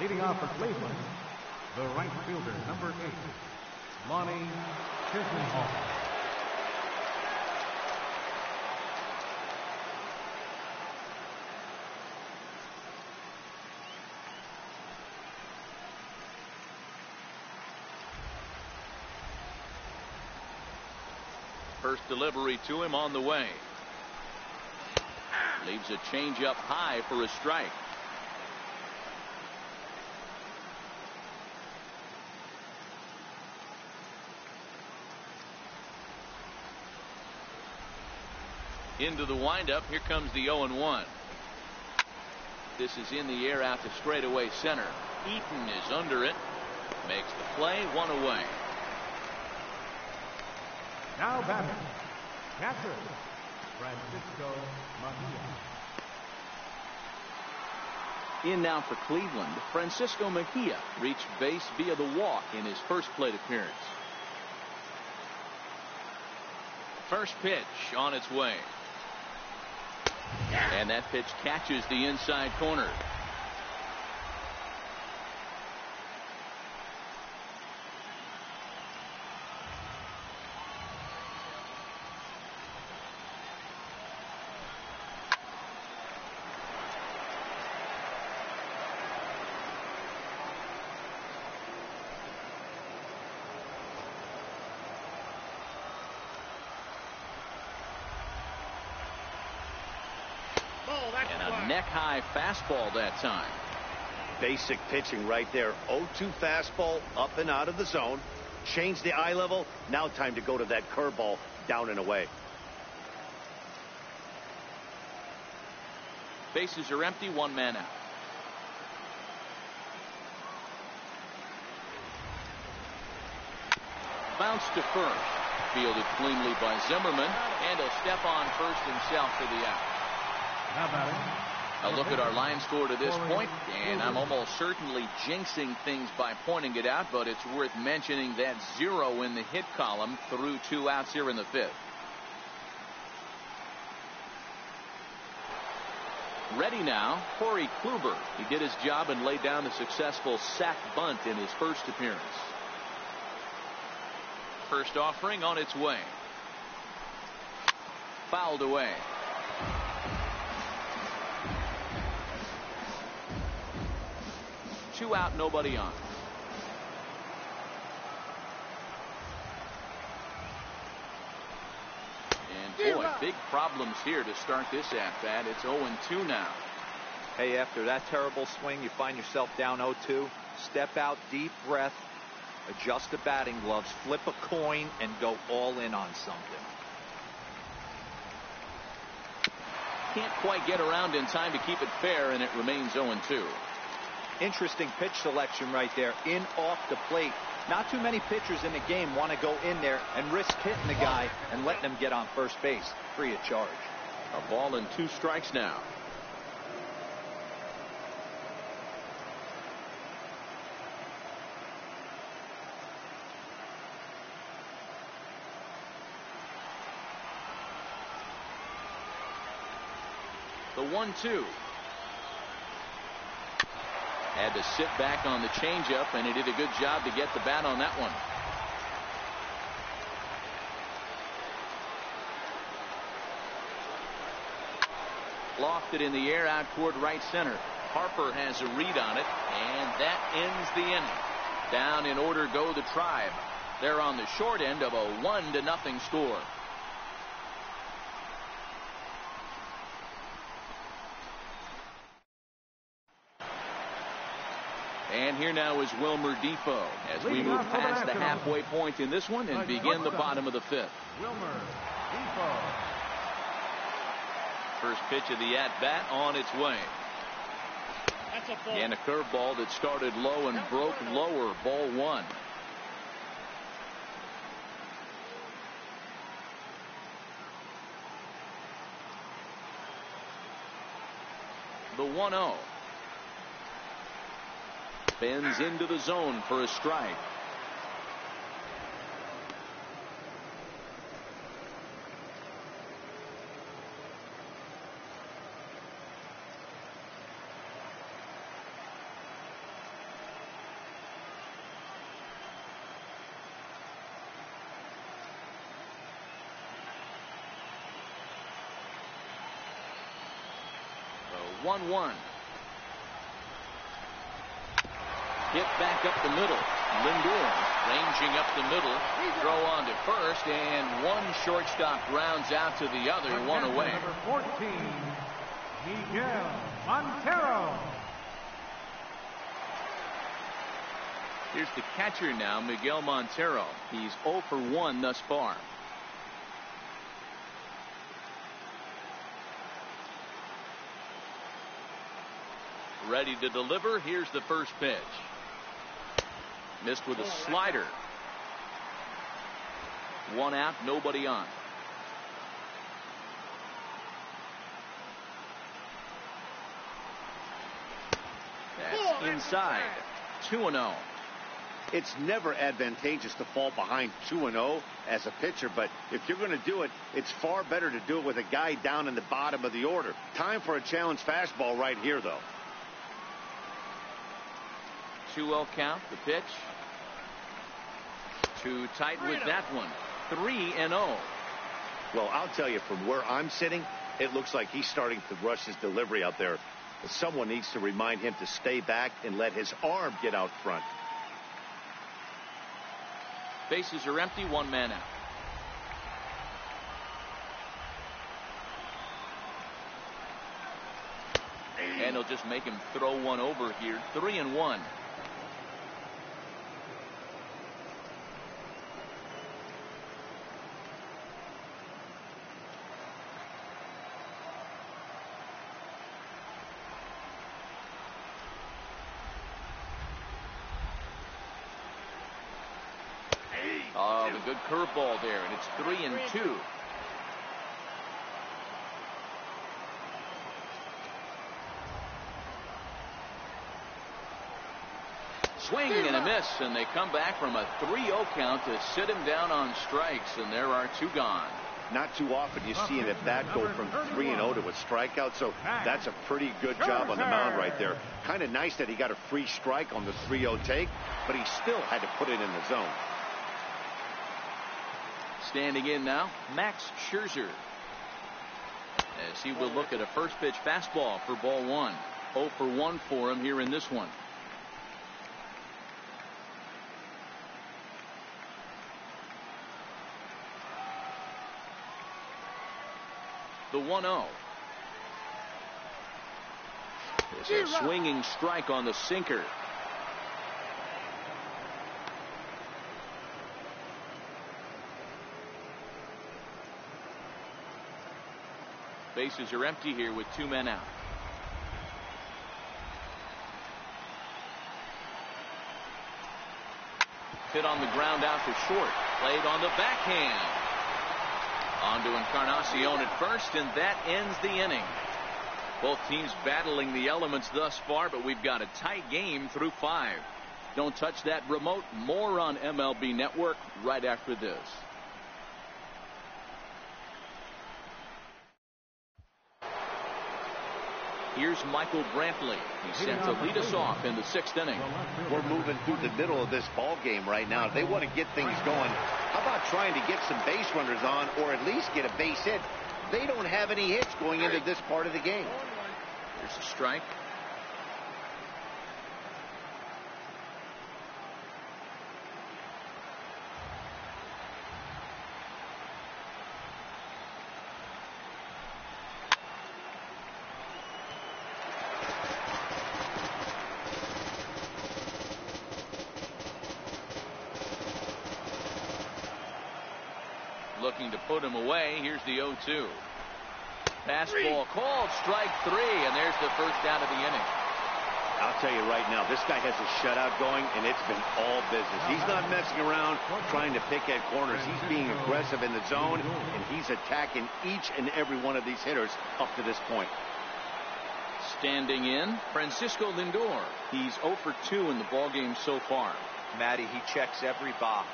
Leading off for Cleveland, the right fielder, number 8, Lonnie Chisenhall. First delivery to him on the way. Leaves a changeup high for a strike. Into the windup. Here comes the 0-1. This is in the air out to straightaway center. Eaton is under it. Makes the play, 1 away. Now batting, catcher, Francisco Mejia. In now for Cleveland, Francisco Mejia reached base via the walk in his first plate appearance. First pitch on its way. And that pitch catches the inside corner. neck-high fastball that time. Basic pitching right there. 0-2 fastball up and out of the zone. Change the eye level. Now time to go to that curveball down and away. Bases are empty, one man out. Bounce to first. Fielded cleanly by Zimmerman, and he'll step on first himself for the out. How about it? A look at our line score to this point, and I'm almost certainly jinxing things by pointing it out, but it's worth mentioning that 0 in the hit column through 2 outs here in the 5th. Ready now, Corey Kluber. He did his job and laid down a successful sac bunt in his first appearance. First offering on its way. Fouled away. Two out, nobody on. And boy, big problems here to start this at-bat. It's 0-2 now. Hey, after that terrible swing, you find yourself down 0-2. Step out, deep breath, adjust the batting gloves, flip a coin, and go all in on something. Can't quite get around in time to keep it fair, and it remains 0-2. Interesting pitch selection right there. In off the plate. Not too many pitchers in the game want to go in there and risk hitting the guy and letting him get on first base free of charge. A ball and 2 strikes now. The 1-2. Had to sit back on the changeup, and he did a good job to get the bat on that one. Lofted in the air out toward right center. Harper has a read on it, and that ends the inning. Down in order go the Tribe. They're on the short end of a 1-0 score. And here now is Wilmer Depot as we move past the halfway point in this one and begin the bottom of the 5th. Wilmer Depot. First pitch of the at-bat on its way. And a curveball that started low and broke lower. Ball 1. The 1-0. Bends into the zone for a strike. The 1-1. Hit back up the middle. Lindor ranging up the middle. Throw on to first, and one shortstop rounds out to the other, one away. Number 14, Miguel Montero. Here's the catcher now, Miguel Montero. He's 0 for 1 thus far. Ready to deliver. Here's the first pitch. Missed with a slider. 1 out, nobody on. That's inside. 2-0. It's never advantageous to fall behind 2-0 as a pitcher, but if you're going to do it, it's far better to do it with a guy down in the bottom of the order. Time for a challenge fastball right here, though. 2-0 count, the pitch. Too tight with that one. 3-0. Well, I'll tell you, from where I'm sitting, it looks like he's starting to rush his delivery out there. Someone needs to remind him to stay back and let his arm get out front. Bases are empty, 1 man out. and he'll just make him throw one over here. 3-1. Oh, the good curveball there, and it's 3-2. Swing and a miss, and they come back from a 3-0 count to sit him down on strikes, and there are 2 gone. Not too often you see an at-bat go from 3-0 to a strikeout, so that's a pretty good job on the mound right there. Kind of nice that he got a free strike on the 3-0 take, but he still had to put it in the zone. Standing in now, Max Scherzer, as he will look at a first pitch fastball for ball 1. 0 for 1 for him here in this one. The 1-0. There's a swinging strike on the sinker. Bases are empty here with 2 men out. Hit on the ground out to short. Played on the backhand. On to Encarnacion at first, and that ends the inning. Both teams battling the elements thus far, but we've got a tight game through 5. Don't touch that remote. More on MLB Network right after this. Here's Michael Brantley. He's set to lead us off in the 6th inning. We're moving through the middle of this ball game right now. If they want to get things going, how about trying to get some base runners on, or at least get a base hit? They don't have any hits going into this part of the game. Here's a strike. Looking to put him away. Here's the 0-2. Fastball called, strike 3, and there's the first out of the inning. I'll tell you right now, this guy has a shutout going, and it's been all business. He's not messing around trying to pick at corners. He's being aggressive in the zone, and he's attacking each and every one of these hitters up to this point. Standing in, Francisco Lindor. He's 0 for 2 in the ballgame so far. Matty, he checks every box.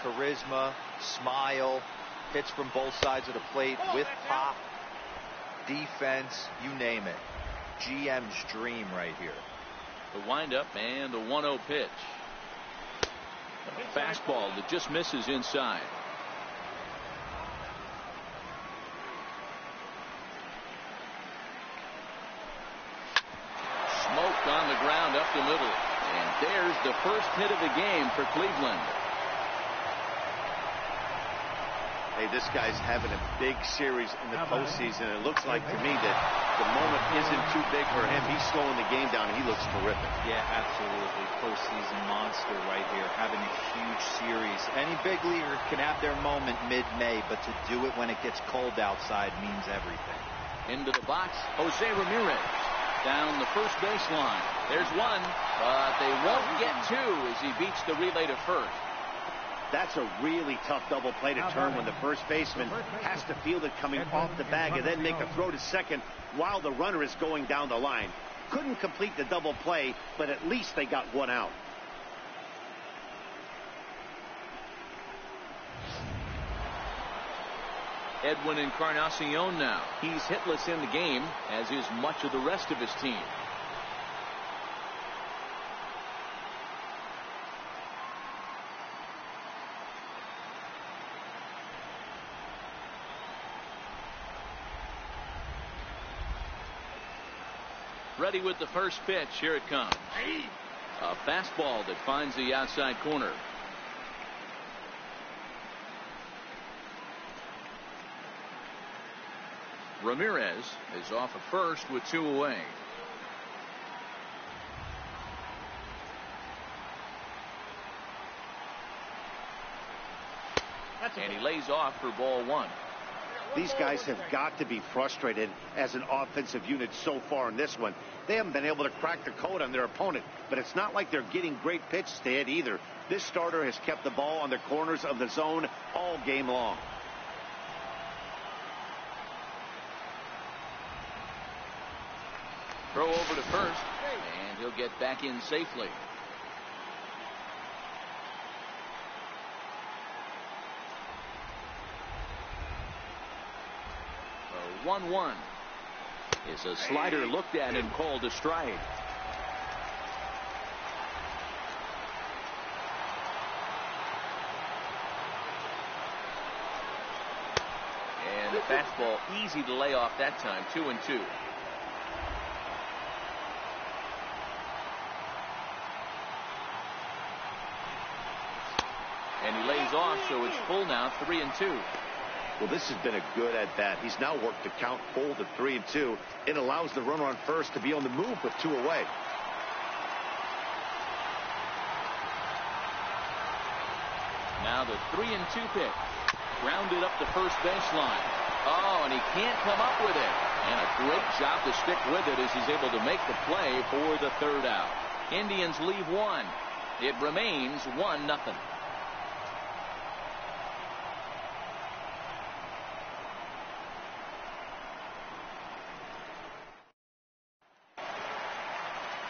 Charisma, smile, hits from both sides of the plate with pop, defense, you name it. GM's dream right here. The windup and the 1-0 pitch. A fastball that just misses inside. Smoked on the ground up the middle. And there's the first hit of the game for Cleveland. Hey, this guy's having a big series in the postseason. It looks like to me that the moment isn't too big for him. He's slowing the game down, and he looks terrific. Yeah, absolutely. Postseason monster right here, having a huge series. Any big leaguer can have their moment mid-May, but to do it when it gets cold outside means everything. Into the box, Jose Ramirez. Down the first baseline. There's one, but they won't get 2 as he beats the relay to first. That's a really tough double play to turn when the first baseman has to field it coming off the bag and then make a throw to second while the runner is going down the line. Couldn't complete the double play, but at least they got 1 out. Edwin Encarnacion now. He's hitless in the game, as is much of the rest of his team. Ready with the first pitch. Here it comes. A fastball that finds the outside corner. Ramirez is off at first with 2 away. And he lays off for ball one. These guys have got to be frustrated as an offensive unit so far in this one. They haven't been able to crack the code on their opponent, but it's not like they're getting great pitches to hit either. This starter has kept the ball on the corners of the zone all game long. Throw over to first, and he'll get back in safely. 1-1. Is a slider looked at and called a strike. And the fastball easy to lay off that time. 2-2. And he lays off, so it's full now. 3-2. Well, this has been a good at-bat. He's now worked the count full to 3-2. It allows the runner on first to be on the move with 2 away. Now the 3-2 pitch. Grounded up the first baseline. Oh, and he can't come up with it. And a great job to stick with it as he's able to make the play for the 3rd out. Indians leave 1. It remains 1-0.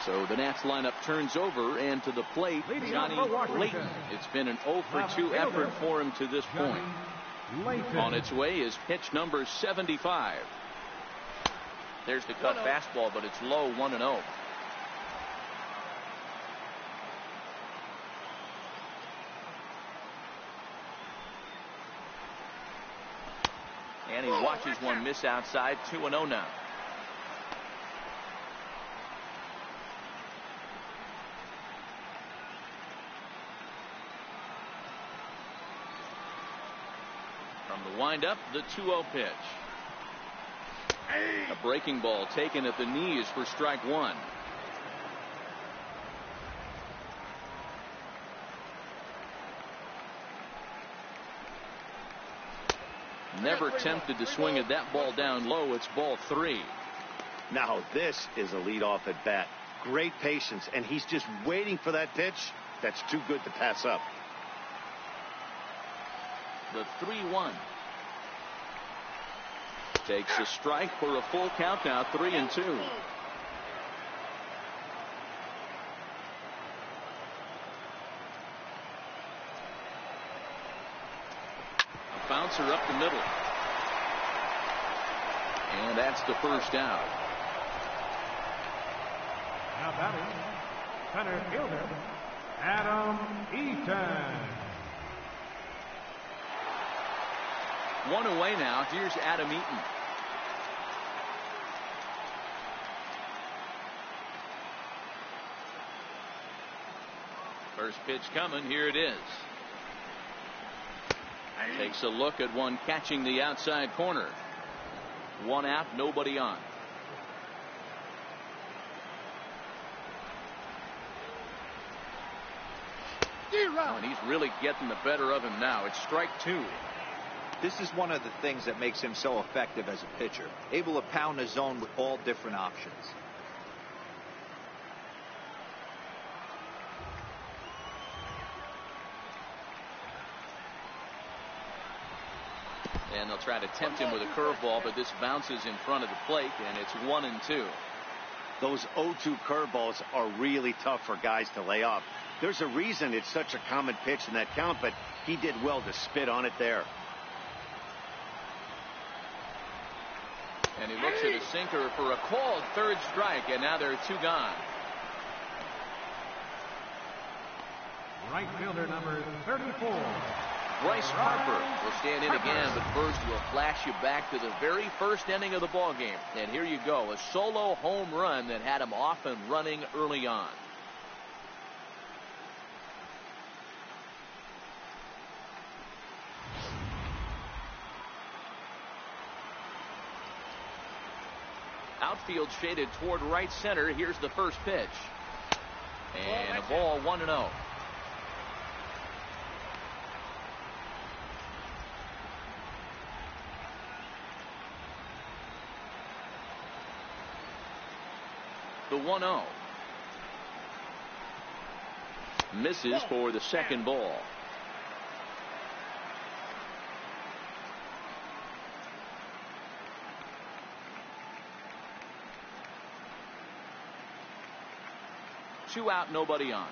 So the Nats lineup turns over, and to the plate, Johnny Layton. It's been an 0-for-2 effort for him to this point. On its way is pitch number 75. There's the cut fastball, but it's low. 1-0. And he watches one miss outside. 2-0 now. From the windup, the 2-0 pitch. A breaking ball taken at the knees for strike 1. Never tempted to swing at that ball down low. It's ball 3. Now this is a leadoff at bat. Great patience, and he's just waiting for that pitch. That's too good to pass up. The 3-1. Takes a strike for a full count now. 3-2. A bouncer up the middle. And that's the first out. Now batting, center fielder, Adam Eaton. 1 away now. Here's Adam Eaton. First pitch coming. Here it is. Takes a look at one catching the outside corner. 1 out, nobody on. Oh, and he's really getting the better of him now. It's strike 2. This is one of the things that makes him so effective as a pitcher, able to pound the zone with all different options. And they'll try to tempt him with a curveball, but this bounces in front of the plate, and it's 1-2. Those 0-2 curveballs are really tough for guys to lay off. There's a reason it's such a common pitch in that count, but he did well to spit on it there. And he looks at a sinker for a called 3rd strike, and now there are 2 gone. Right fielder number 34. Bryce Harper will stand in again, but first we'll flash you back to the very first inning of the ball game. And here you go, a solo home run that had him off and running early on. Outfield shaded toward right center. Here's the first pitch. And a ball. 1-0. The 1-0. Misses for the second ball. Two out, nobody on.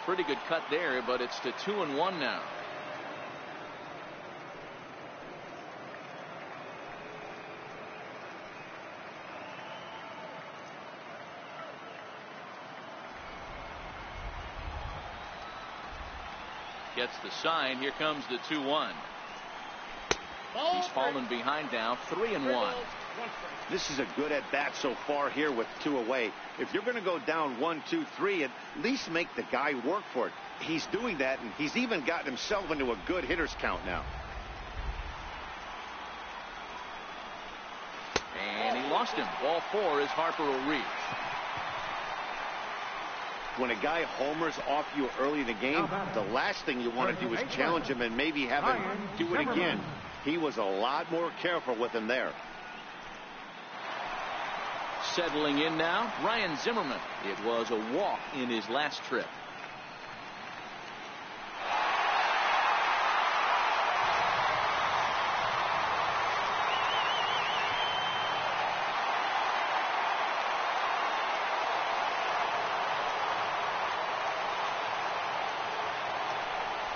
Pretty good cut there, but it's to 2-1 now. Gets the sign. Here comes the 2-1. He's fallen behind now, 3-1. This is a good at bat so far here with 2 away. If you're going to go down 1-2-3, at least make the guy work for it. He's doing that, and he's even gotten himself into a good hitter's count now. And he lost him. Ball 4 as Harper will reach. When a guy homers off you early in the game, the last thing you want to do is challenge him and maybe have him do it again. He was a lot more careful with him there. Settling in now, Ryan Zimmerman. It was a walk in his last trip.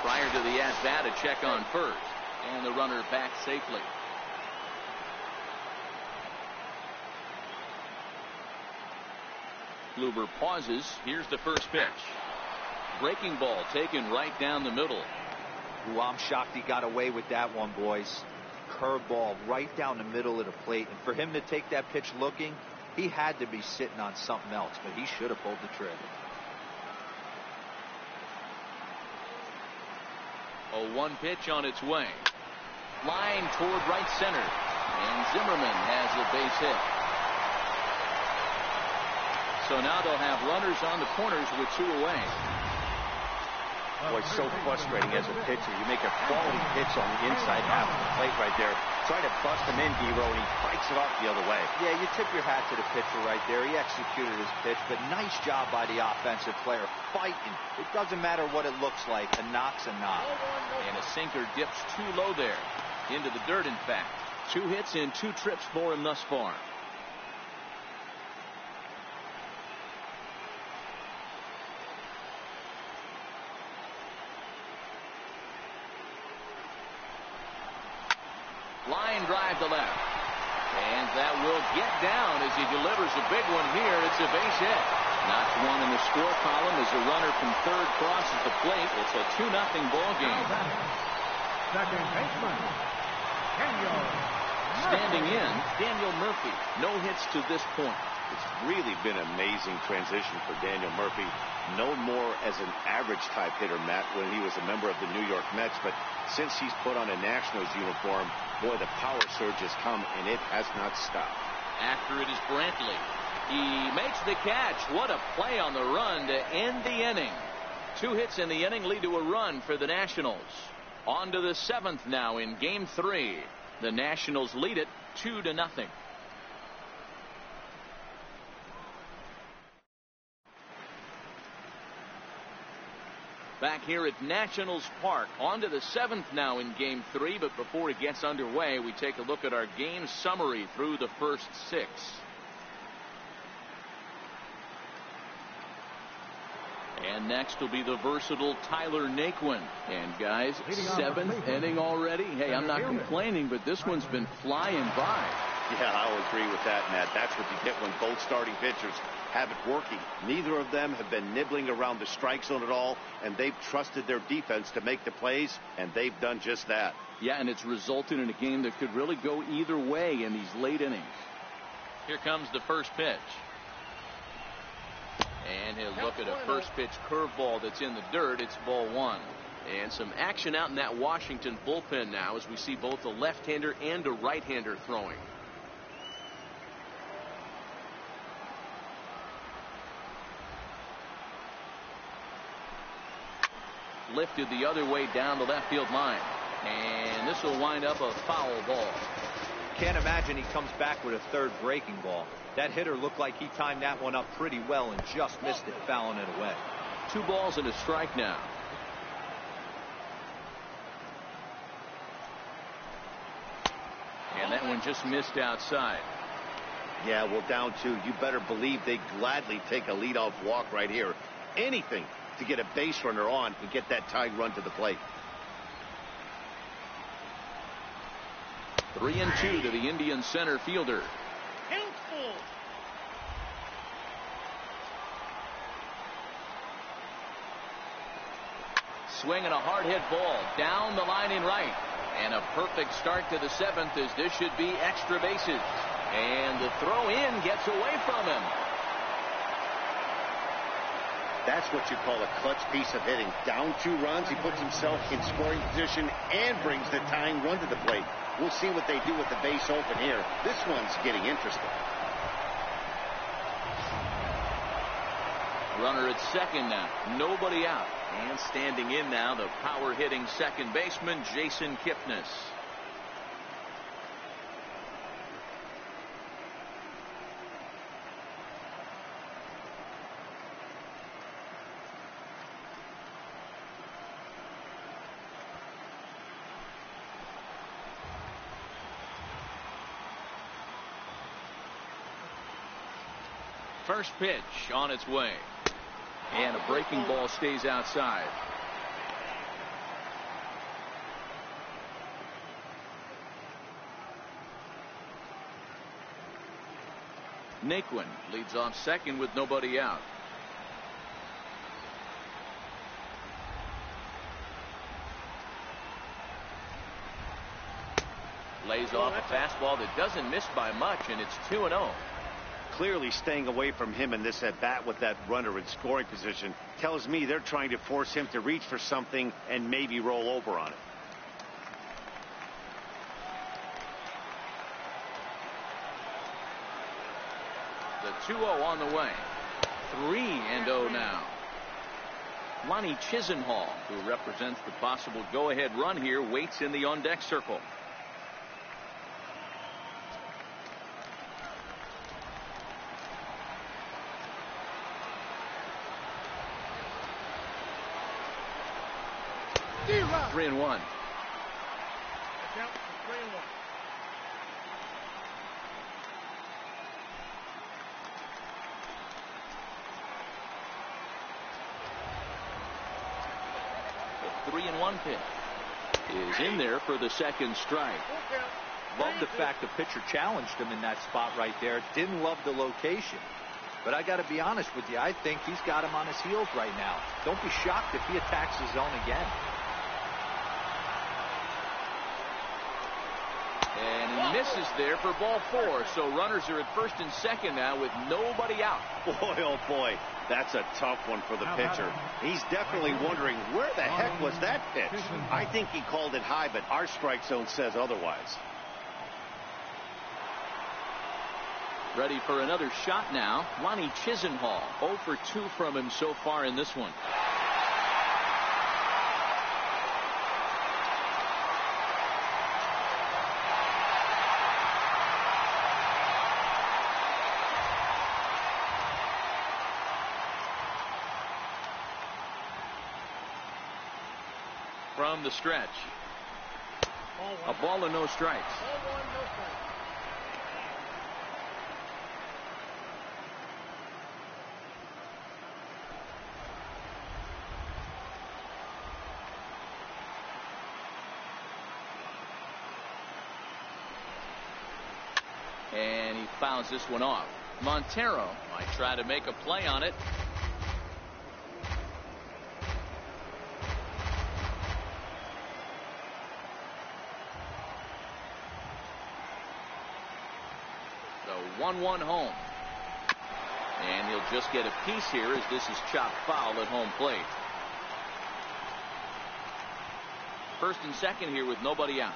Prior to the at-bat, a check on first. And the runner back safely. Kluber pauses. Here's the first pitch. Breaking ball taken right down the middle. Ooh, I'm shocked he got away with that one, boys. Curveball right down the middle of the plate. And for him to take that pitch looking, he had to be sitting on something else, but he should have pulled the trigger. 0-1 pitch on its way. Line toward right center. And Zimmerman has a base hit. So now they'll have runners on the corners with 2 away. Boy, it's so frustrating as a pitcher. You make a quality pitch on the inside half of the plate right there. Try to bust him in, Dero, and he fights it off the other way. Yeah, you tip your hat to the pitcher right there. He executed his pitch, but nice job by the offensive player fighting. It doesn't matter what it looks like. A knock's a knock. And a sinker dips too low there. Into the dirt, in fact. 2 hits in 2 trips for him thus far. Line drive to left. And that will get down as he delivers a big one here. It's a base hit. Knocks one in the score column as the runner from third crosses the plate. It's a 2-0 ball game. Second baseman, Daniel. Standing in, Daniel Murphy. No hits to this point. It's really been an amazing transition for Daniel Murphy. Known more as an average type hitter, Matt, when he was a member of the New York Mets. But since he's put on a Nationals uniform, boy, the power surge has come, and it has not stopped. After it is Brantley. He makes the catch. What a play on the run to end the inning. 2 hits in the inning lead to a run for the Nationals. On to the 7th now in Game 3. The Nationals lead it 2-0. Back here at Nationals Park. On to the 7th now in Game 3. But before it gets underway, we take a look at our game summary through the first 6. And next will be the versatile Tyler Naquin. And guys, 7th inning already. Hey, I'm not complaining, but this one's been flying by. Yeah, I'll agree with that, Matt. That's what you get when both starting pitchers have it working. Neither of them have been nibbling around the strike zone at all, and they've trusted their defense to make the plays, and they've done just that. Yeah, and it's resulted in a game that could really go either way in these late innings. Here comes the first pitch. And he'll look at a first pitch curveball that's in the dirt. It's ball 1. And some action out in that Washington bullpen now as we see both a left-hander and a right-hander throwing. Lifted the other way down the left field line. And this will wind up a foul ball. Can't imagine he comes back with a third breaking ball. That hitter looked like he timed that one up pretty well and just missed it, fouling it away. 2 balls and a strike now. And that one just missed outside. Yeah, well, down 2. You better believe they gladly take a leadoff walk right here. Anything to get a base runner on and get that tied run to the plate. 3-2 to the Indian center fielder. Swinging a hard hit ball down the line in right. And a perfect start to the 7th, as this should be extra bases. And the throw in gets away from him. That's what you call a clutch piece of hitting. Down 2 runs, he puts himself in scoring position and brings the tying run to the plate. We'll see what they do with the base open here. This one's getting interesting. Runner at second now. Nobody out. And standing in now, the power-hitting second baseman, Jason Kipnis. First pitch on its way. And a breaking ball stays outside. Naquin leads off second with nobody out. Lays off a fastball that doesn't miss by much, and it's 2-0. Clearly staying away from him in this at bat with that runner in scoring position tells me they're trying to force him to reach for something and maybe roll over on it. The 2-0 on the way. 3-0 now. Lonnie Chisenhall, who represents the possible go-ahead run here, waits in the on-deck circle. Three and one. The 3-1 pitch is in there for the second strike. Love the fact the pitcher challenged him in that spot right there. Didn't love the location. But I got to be honest with you, I think he's got him on his heels right now. Don't be shocked if he attacks his zone again. And he misses there for ball 4. So runners are at first and second now with nobody out. Boy, oh boy, that's a tough one for the pitcher. He's definitely wondering, where the heck was that pitch? I think he called it high, but our strike zone says otherwise. Ready for another shot now. Lonnie Chisenhall, 0 for 2 from him so far in this one. From the stretch. A ball and no strikes. And he fouls this one off. Montero might try to make a play on it. The 1-1 home. And he'll just get a piece here as this is chopped foul at home plate. First and second here with nobody out.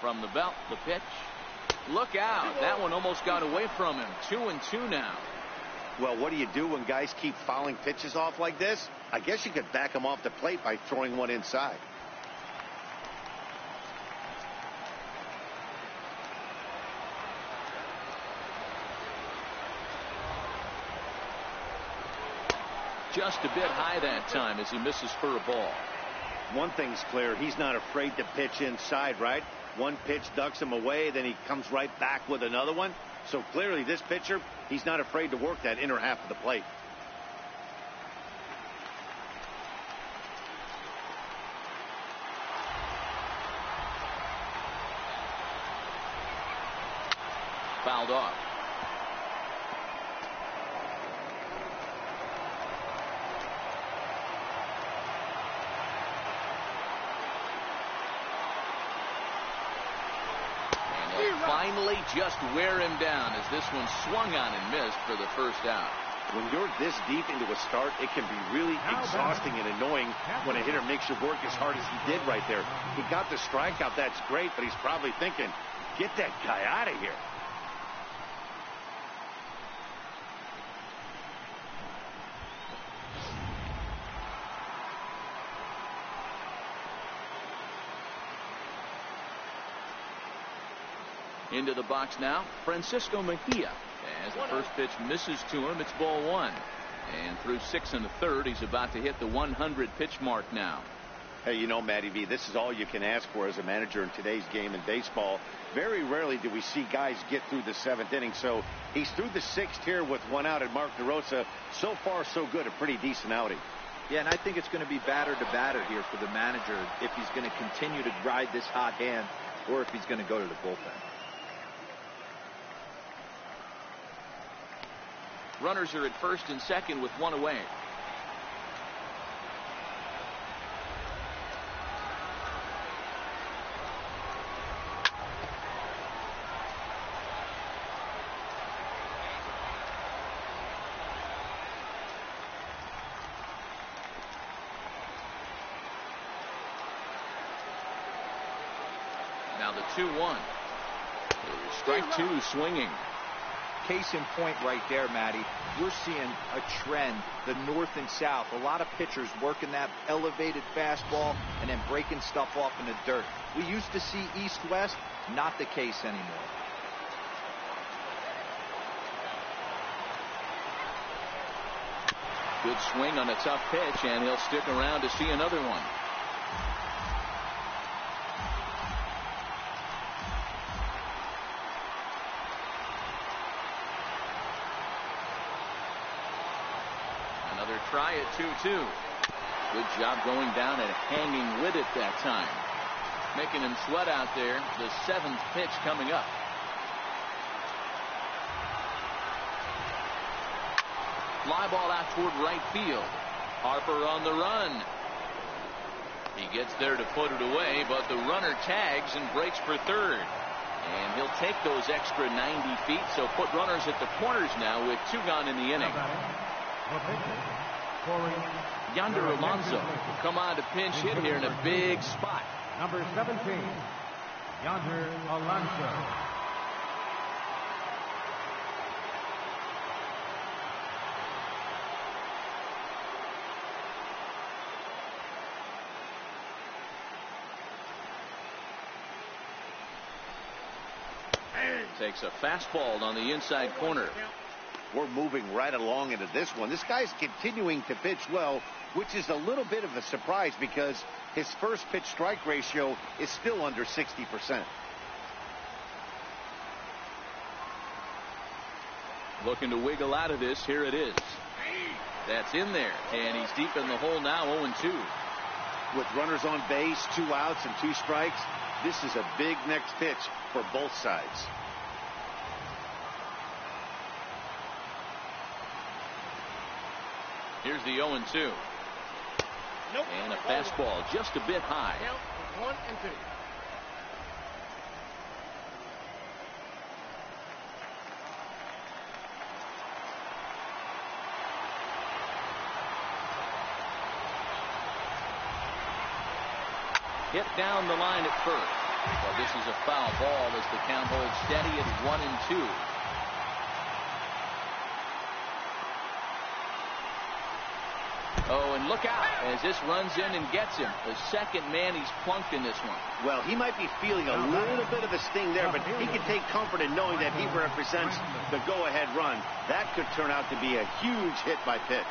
From the belt, the pitch. Look out. That one almost got away from him. 2-2 now. Well, what do you do when guys keep fouling pitches off like this? I guess you could back them off the plate by throwing one inside. Just a bit high that time as he misses for a ball. One thing's clear, he's not afraid to pitch inside, right? One pitch ducks him away, then he comes right back with another one. So clearly this pitcher, he's not afraid to work that inner half of the plate. Fouled off. Finally just wear him down as this one swung on and missed for the first out. When you're this deep into a start, it can be really exhausting and annoying when a hitter makes you work as hard as he did right there. He got the strikeout, that's great, but he's probably thinking, get that guy out of here. Into the box now, Francisco Mejia. As the first pitch misses to him, it's ball one. And through 6 1/3, he's about to hit the 100 pitch mark now. Hey, you know, Matty V, this is all you can ask for as a manager in today's game in baseball. Very rarely do we see guys get through the 7th inning. So he's through the 6th here with 1 out at Mark DeRosa. So far, so good. A pretty decent outing. Yeah, and I think it's going to be batter to batter here for the manager if he's going to continue to ride this hot hand or if he's going to go to the bullpen. Runners are at first and second with 1 away. Now the 2-1. Strike 2 swinging. Case in point right there, Matty. We're seeing a trend, the north and south. A lot of pitchers working that elevated fastball and then breaking stuff off in the dirt. We used to see east-west, not the case anymore. Good swing on a tough pitch, and he'll stick around to see another one. Another try at 2-2. Good job going down and hanging with it that time. Making him sweat out there. The 7th pitch coming up. Fly ball out toward right field. Harper on the run. He gets there to put it away, but the runner tags and breaks for third. And he'll take those extra 90 feet, so put runners at the corners now with 2 gone in the inning. Yonder Alonso will come on to pinch hit here in a big spot. Number 17, Yonder Alonso. Takes a fastball on the inside corner. We're moving right along into this one. This guy's continuing to pitch well, which is a little bit of a surprise because his first pitch strike ratio is still under 60%. Looking to wiggle out of this. Here it is. That's in there, and he's deep in the hole now, 0-2. With runners on base, 2 outs and 2 strikes, this is a big next pitch for both sides. Here's the 0-2. Nope. And a fastball just a bit high. 1-2. Hit down the line at first. But This is a foul ball as the count holds steady at 1-2. Oh, and look out as this runs in and gets him. The second man he's plunked in this one. Well, he might be feeling a little bit of a sting there, but he can take comfort in knowing that he represents the go-ahead run. That could turn out to be a huge hit by pitch.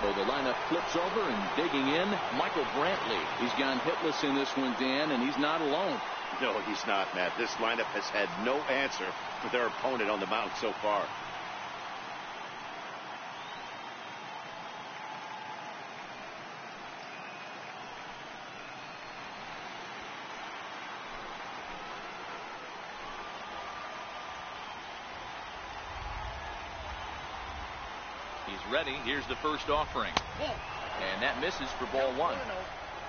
So the lineup flips over and digging in, Michael Brantley. He's gone hitless in this one, Dan, and he's not alone. No, he's not, Matt. This lineup has had no answer for their opponent on the mound so far. He's ready. Here's the first offering. And that misses for ball one.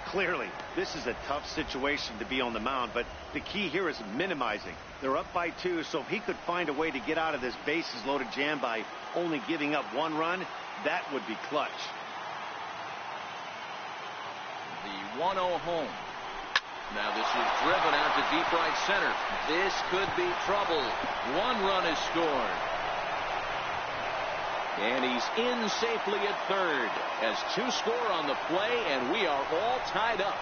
Clearly, this is a tough situation to be on the mound, but the key here is minimizing. They're up by 2, so if he could find a way to get out of this bases-loaded jam by only giving up 1 run, that would be clutch. The 1-0 home. Now this is driven out to deep right center. This could be trouble. 1 run is scored. And he's in safely at third. Has 2 score on the play, and we are all tied up.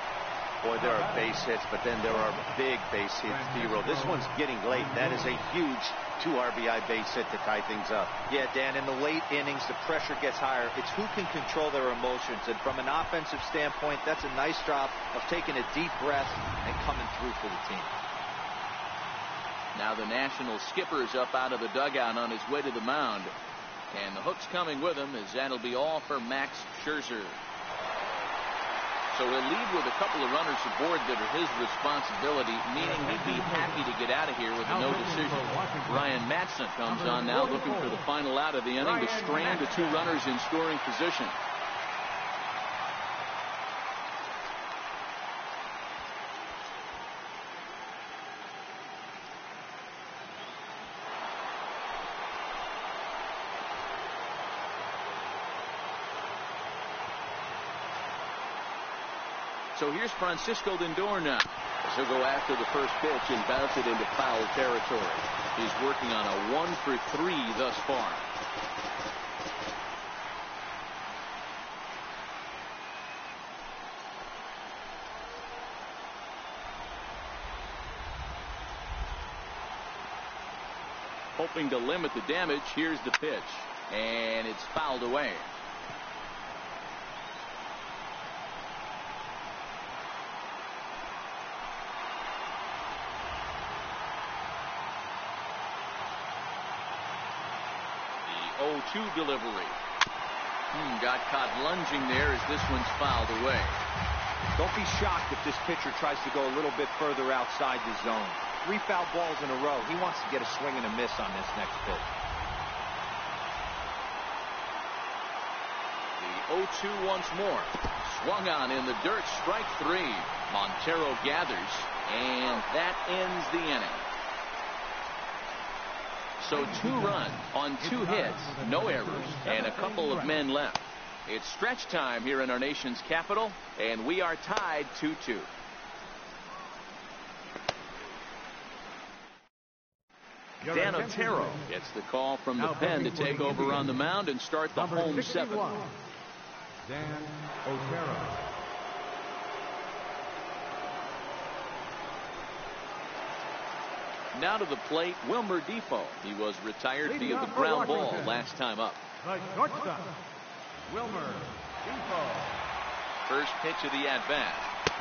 Boy, there are base hits, but then there are big base hits, D-Roll. This one's getting late. That is a huge 2 RBI base hit to tie things up. Yeah, Dan, in the late innings, the pressure gets higher. It's who can control their emotions. And from an offensive standpoint, that's a nice job of taking a deep breath and coming through for the team. Now the National skipper is up out of the dugout on his way to the mound. And the hook's coming with him as that'll be all for Max Scherzer. So he'll lead with a couple of runners aboard that are his responsibility, meaning he'd be happy to get out of here with a no decision. Ryan Matson comes on now looking for the final out of the inning to strand the 2 runners in scoring position. So here's Francisco Lindor now. He'll go after the first pitch and bounce it into foul territory. He's working on a 1 for 3 thus far. Hoping to limit the damage, here's the pitch. And it's fouled away. The 0-2 delivery. Got caught lunging there as this one's fouled away. Don't be shocked if this pitcher tries to go a little bit further outside the zone. 3 foul balls in a row. He wants to get a swing and a miss on this next pitch. The 0-2 once more. Swung on in the dirt. Strike 3. Montero gathers, and that ends the inning. So 2 runs on 2 hits, no errors, and a couple of men left. It's stretch time here in our nation's capital, and we are tied 2-2. Dan Otero gets the call from the pen to take over on the mound and start the home 7. Dan Otero. Now to the plate, Wilmer Defoe. He was retired via the ground ball last time up. The shortstop, Wilmer Defoe. First pitch of the at-bat.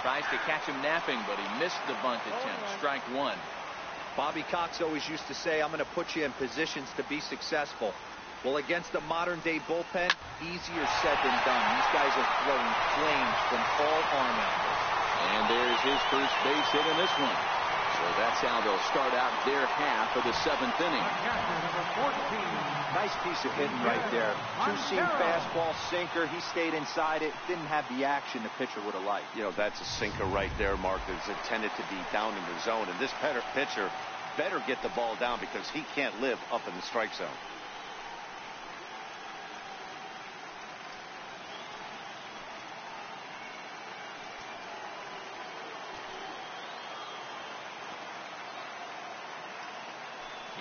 Tries to catch him napping, but he missed the bunt attempt. Strike 1. Bobby Cox always used to say, I'm going to put you in positions to be successful. Well, against a modern-day bullpen, easier said than done. These guys are throwing flames from all arm angles. And there's his first base hit in this one. So that's how they'll start out their half of the 7th inning. Nice piece of hitting right there. 2-seam fastball, sinker. He stayed inside it. Didn't have the action the pitcher would have liked. You know, that's a sinker right there, Mark. It's intended to be down in the zone. And this pitcher better get the ball down because he can't live up in the strike zone.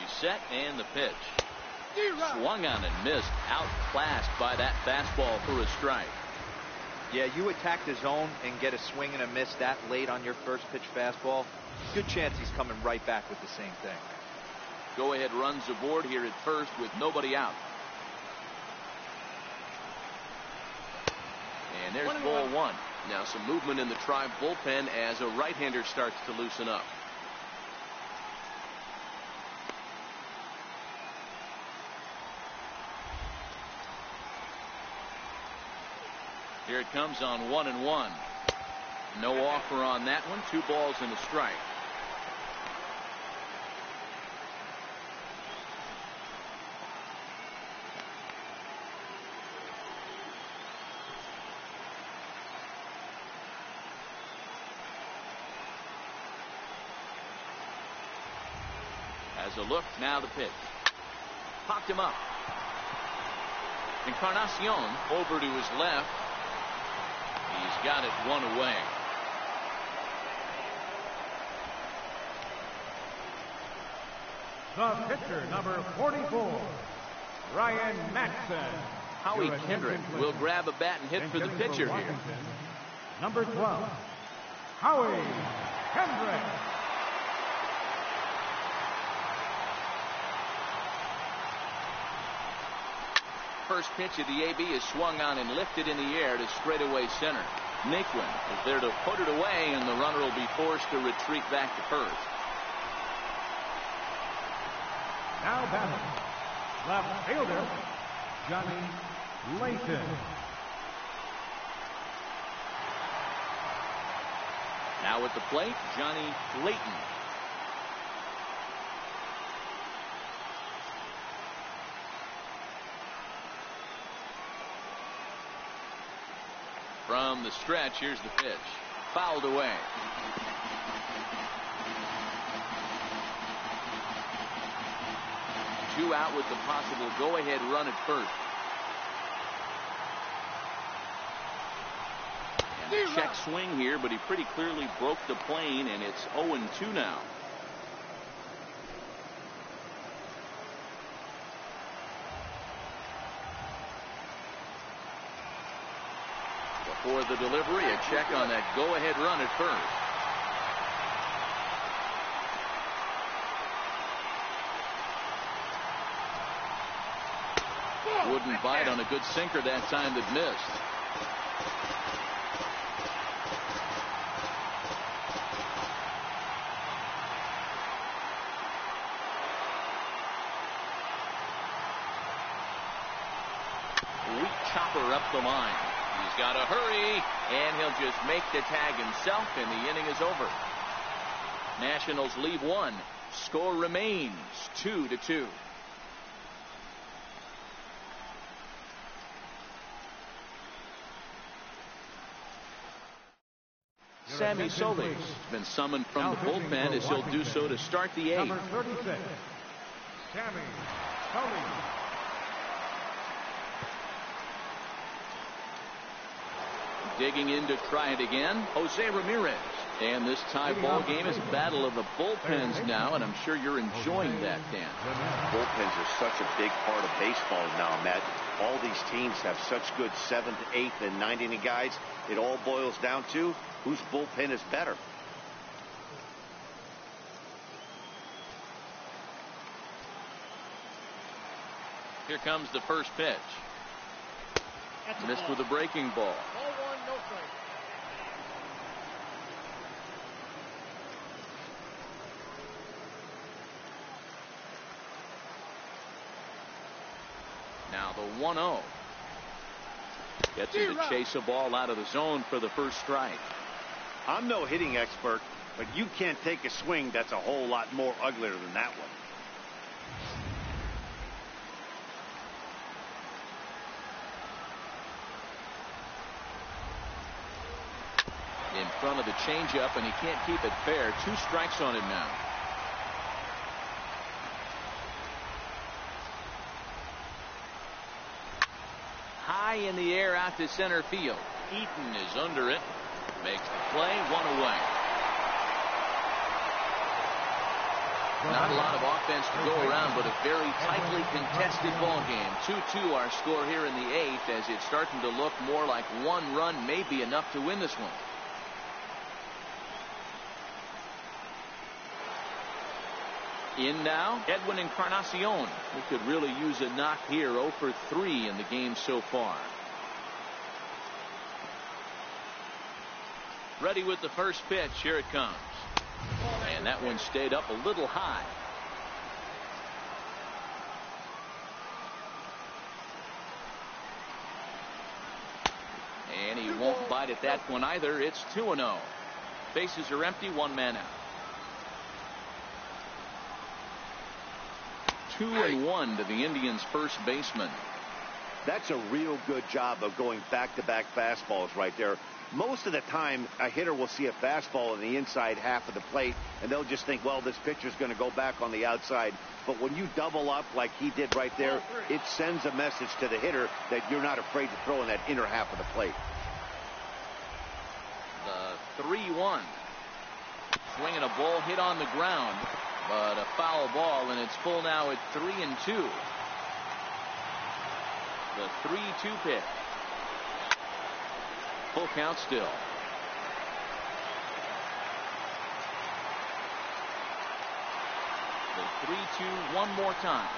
He's set and the pitch. Swung on and missed. Outclassed by that fastball for a strike. Yeah, you attack the zone and get a swing and a miss that late on your first pitch fastball. Good chance he's coming right back with the same thing. Go ahead runs aboard here at first with nobody out. And there's ball one. Now some movement in the Tribe bullpen as a right-hander starts to loosen up. Here it comes on 1-1. No offer on that one. 2 balls and a strike. As a look, now the pitch. Popped him up. Encarnacion over to his left. He's got it 1 away. The pitcher, number 44, Ryan Maxson. Howie Kendrick will grab a bat and hit for the pitcher here. Number 12, Howie Kendrick. First pitch of the AB is swung on and lifted in the air to straightaway center. Naquin is there to put it away, and the runner will be forced to retreat back to first. Now batting, left fielder, Johnny Layton. Now at the plate, Johnny Layton. From the stretch, here's the pitch. Fouled away. Two out with the possible go-ahead run at first. And a check swing here, but he pretty clearly broke the plane, and it's 0-2 now. For the delivery, a check on that go-ahead run at first. Wouldn't bite on a good sinker that time that missed. Weak chopper up the line. He's got to hurry, and he'll just make the tag himself, and the inning is over. Nationals lead 1. Score remains 2-2. Sammy Solis has been summoned from the bullpen as he'll do so to start the 8th. Number 36, Sammy Solis. Digging in to try it again, Jose Ramirez. And this tie ball game is a battle of the bullpens now, and I'm sure you're enjoying that, Dan. Bullpens are such a big part of baseball now, Matt. All these teams have such good 7th, 8th, and 9th inning guys. It all boils down to whose bullpen is better. Here comes the first pitch. Missed with a breaking ball. Ball 1, no strike. Now the 1-0. Gets him to chase a ball out of the zone for the first strike. I'm no hitting expert, but you can't take a swing that's a whole lot more uglier than that one. In front of the changeup, and he can't keep it fair. 2 strikes on him now. High in the air out to center field. Eaton is under it. Makes the play, 1 away. Not a lot of offense to go around, but a very tightly contested ball game. 2-2 our score here in the 8th, as it's starting to look more like one run may be enough to win this one. In now, Edwin Encarnacion. He could really use a knock here. 0 for 3 in the game so far. Ready with the first pitch. Here it comes. And that one stayed up a little high. And he won't bite at that one either. It's 2-0. Bases are empty, one man out. 2-1 to the Indians' first baseman. That's a real good job of going back-to-back fastballs right there. Most of the time, a hitter will see a fastball in the inside half of the plate, and they'll just think, well, this pitcher's going to go back on the outside. But when you double up like he did right there, it sends a message to the hitter that you're not afraid to throw in that inner half of the plate. The 3-1. Swinging a ball hit on the ground, but a foul ball, and it's full now at 3-2. The 3-2 pitch. Full count still. The 3-2 one more time.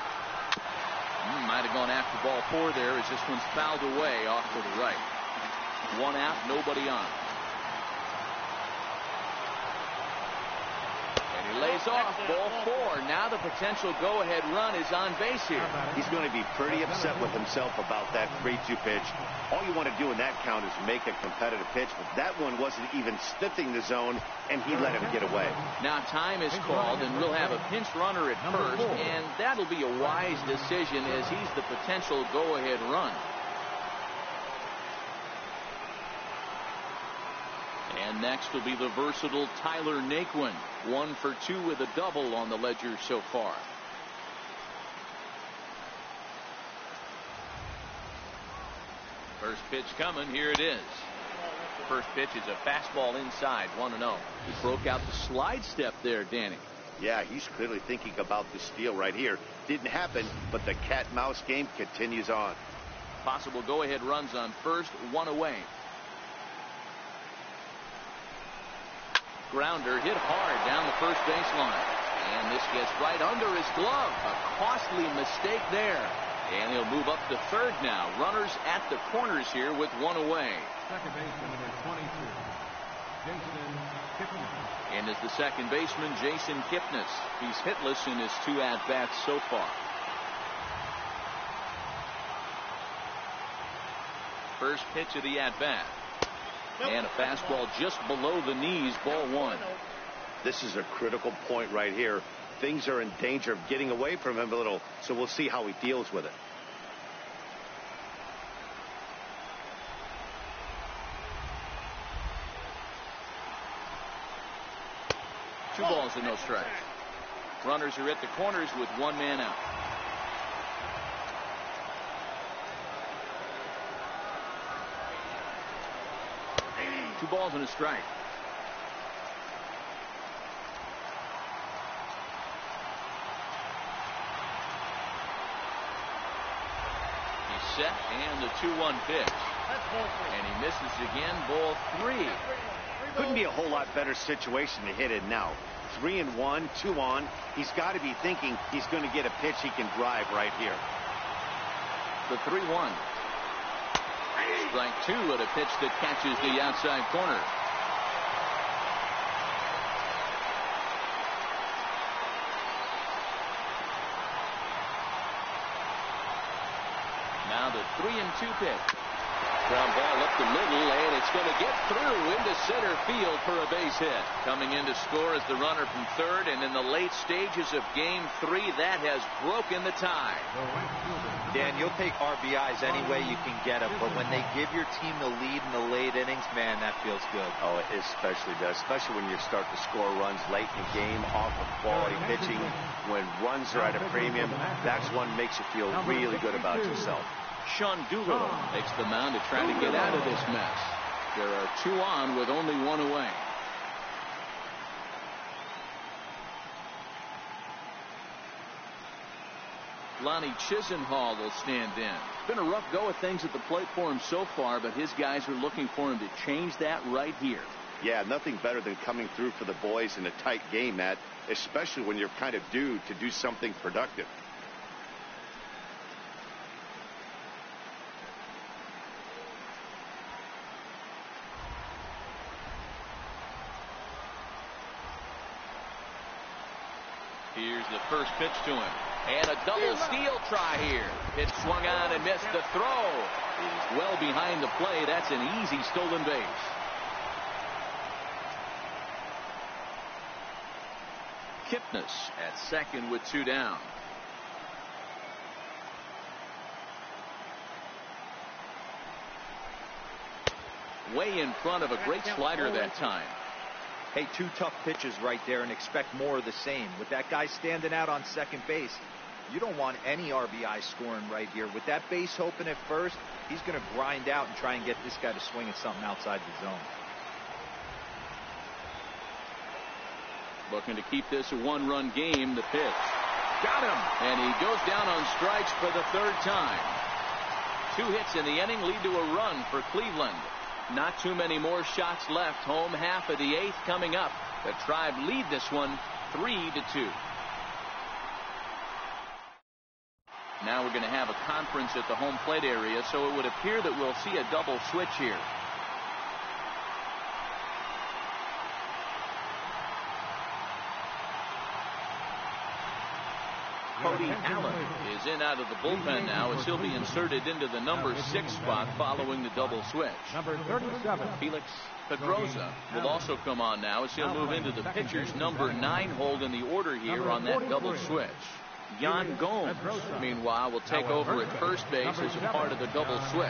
Might have gone after ball 4 there, as this one's fouled away off to the right. 1 out, nobody on. He lays off ball 4. Now the potential go-ahead run is on base here. He's going to be pretty upset with himself about that 3-2 pitch. All you want to do in that count is make a competitive pitch, but that one wasn't even sniffing the zone, and he let him get away. Now time is called, and we'll have a pinch runner at first, and that'll be a wise decision, as he's the potential go-ahead run. And next will be the versatile Tyler Naquin. 1 for 2 with a double on the ledger so far. First pitch coming. Here it is. First pitch is a fastball inside. 1-0. He broke out the slide step there, Danny. Yeah, he's clearly thinking about the steal right here. Didn't happen, but the cat-mouse game continues on. Possible go-ahead runs on first. 1 away. Grounder hit hard down the first baseline, and this gets right under his glove. A costly mistake there, and he'll move up to third now. Runners at the corners here with 1 away. Second baseman number 22, Jason Kipnis. And is the second baseman Jason Kipnis. He's hitless in his 2 at-bats so far. First pitch of the at-bat. And a fastball just below the knees, ball 1. This is a critical point right here. Things are in danger of getting away from him a little, so we'll see how he deals with it. Two balls and no strikes. Runners are at the corners with 1 man out. Two balls and a strike. He's set, and the 2-1 pitch. And he misses again, ball 3. Couldn't be a whole lot better situation to hit in now. 3-1, 2 on. He's got to be thinking he's going to get a pitch he can drive right here. The 3-1. Strike 2 at a pitch that catches the outside corner. Now the 3-2 pitch. Ground ball up the middle, and it's going to get through into center field for a base hit. Coming in to score is the runner from third, and in the late stages of Game 3, that has broken the tie. Dan, you'll take RBIs any way you can get them, but when they give your team the lead in the late innings, man, that feels good. Oh, it especially does, especially when you start to score runs late in the game off of quality pitching. When runs are at a premium, that's one makes you feel really good about yourself. Sean Doolittle takes the mound to try to get out of this mess. There are 2 on with only 1 away. Lonnie Chisenhall will stand in. Been a rough go of things at the plate for him so far, but his guys are looking for him to change that right here. Yeah, nothing better than coming through for the boys in a tight game, Matt, especially when you're kind of due to do something productive. Here's the first pitch to him. And a double steal try here. Pitch swung on and missed. The throw is well behind the play. That's an easy stolen base. Kipnis at second with 2 down. Way in front of a great slider that time. Hey, 2 tough pitches right there, and expect more of the same. With that guy standing out on second base, you don't want any RBI scoring right here. With that base open at first, he's going to grind out and try and get this guy to swing at something outside the zone. Looking to keep this a 1-run game. The pitch. Got him. And he goes down on strikes for the 3rd time. 2 hits in the inning lead to a run for Cleveland. Not too many more shots left. Home half of the 8th coming up. The Tribe lead this one 3-2. Now we're going to have a conference at the home plate area, so it would appear that we'll see a double switch here. Cody Allen is in out of the bullpen now as he'll be inserted into the number 6 spot following the double switch. Number 37. Felix Pedroza will also come on now as he'll move into the pitcher's number 9 hold in the order here on that double switch. Jan Gomes, meanwhile, will take over at first base as a part of the double switch.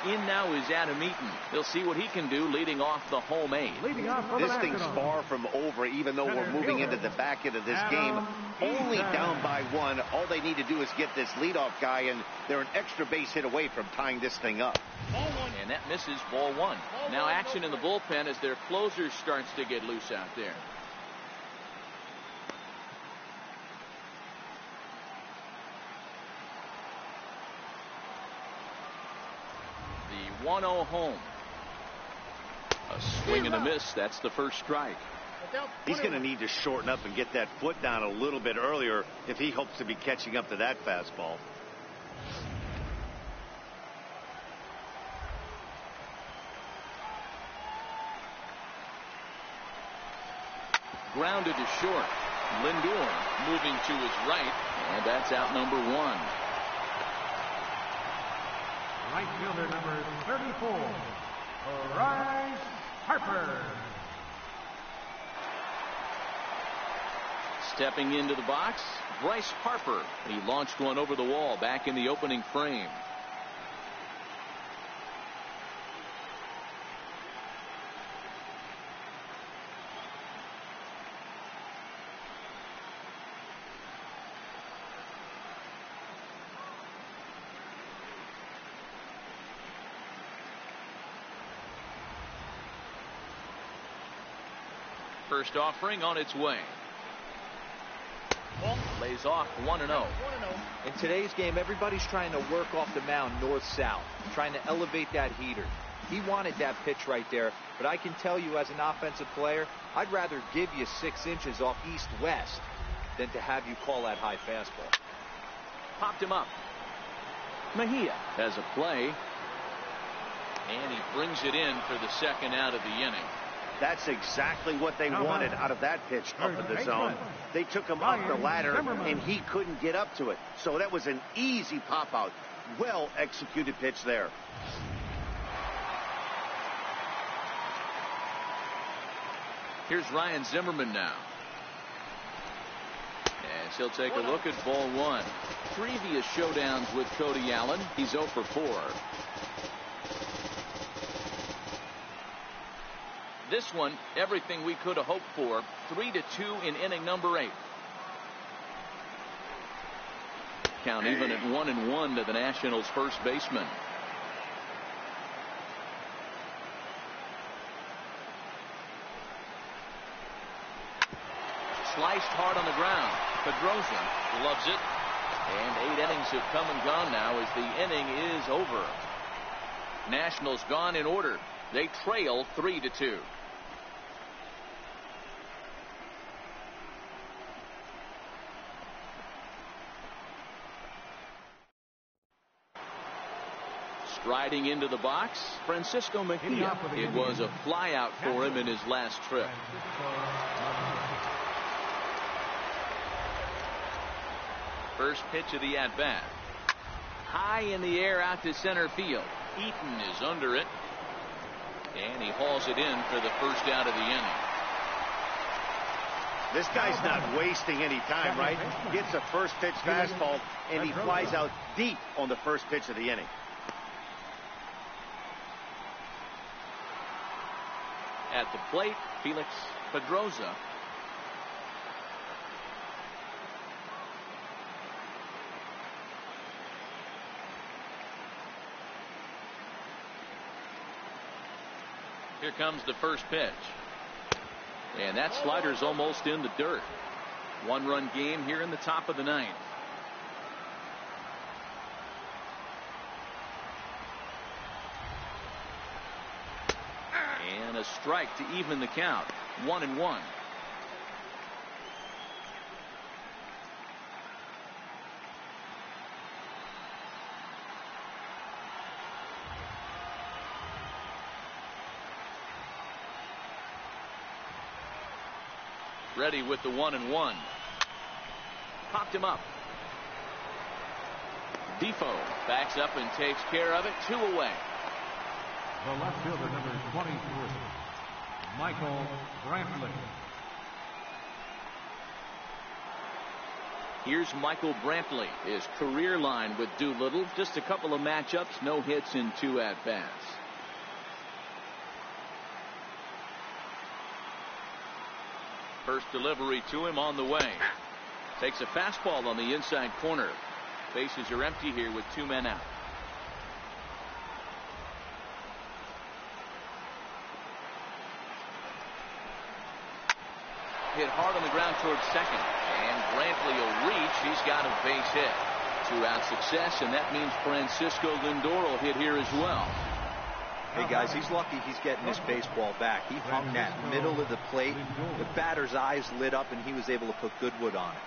In now is Adam Eaton. He'll see what he can do leading off the home 8. This thing's far from over, even though we're moving into the back end of this game. Only down by 1. All they need to do is get this leadoff guy, and they're an extra base hit away from tying this thing up. And that misses ball 1. Now action in the bullpen as their closer starts to get loose out there. The 1-0 home. A swing and a miss. That's the first strike. He's going to need to shorten up and get that foot down a little bit earlier if he hopes to be catching up to that fastball. Grounded to short. Lindor moving to his right, and that's out number 1. Right fielder number 34, Bryce Harper. Stepping into the box, Bryce Harper. He launched one over the wall back in the opening frame. First offering on its way. Lays off 1-0. In today's game, everybody's trying to work off the mound north-south, trying to elevate that heater. He wanted that pitch right there, but I can tell you as an offensive player, I'd rather give you 6 inches off east-west than to have you call that high fastball. Popped him up. Mejia has a play, and he brings it in for the 2nd out of the inning. That's exactly what they wanted out of that pitch up in the zone. They took him up the ladder, and he couldn't get up to it. So that was an easy pop-out. Well-executed pitch there. Here's Ryan Zimmerman now. As he'll take a look at ball 1. Previous showdowns with Cody Allen, he's 0 for 4. This one, everything we could have hoped for. 3-2 in inning number 8. Count even at 1-1 to the Nationals' first baseman. sliced hard on the ground. Pedrosa loves it. And 8 innings have come and gone now as the inning is over. Nationals gone in order. They trail 3-2. Striding into the box, Francisco Mejia. It was a flyout for him in his last trip. First pitch of the at-bat. High in the air out to center field. Eaton is under it. And he hauls it in for the first out of the inning. This guy's not wasting any time, right? Gets a first pitch fastball, and he flies out deep on the first pitch of the inning. At the plate, Felix Pedrosa. Here comes the first pitch. And that slider's almost in the dirt. 1-run game here in the top of the 9th. And a strike to even the count. 1-1. Ready with the 1-1. Popped him up. Defoe backs up and takes care of it. 2 away. The left fielder, number 23, Michael Brantley. Here's Michael Brantley. His career line with Doolittle. Just a couple of matchups. No hits in 2 at-bats. First delivery to him on the way. Takes a fastball on the inside corner. Bases are empty here with 2 men out. Hit hard on the ground towards second. And Brantley will reach. He's got a base hit. 2-out success, and that means Francisco Lindor will hit here as well. Hey guys, he's lucky he's getting this baseball back. He hung that middle of the plate. The batter's eyes lit up, and he was able to put good wood on it.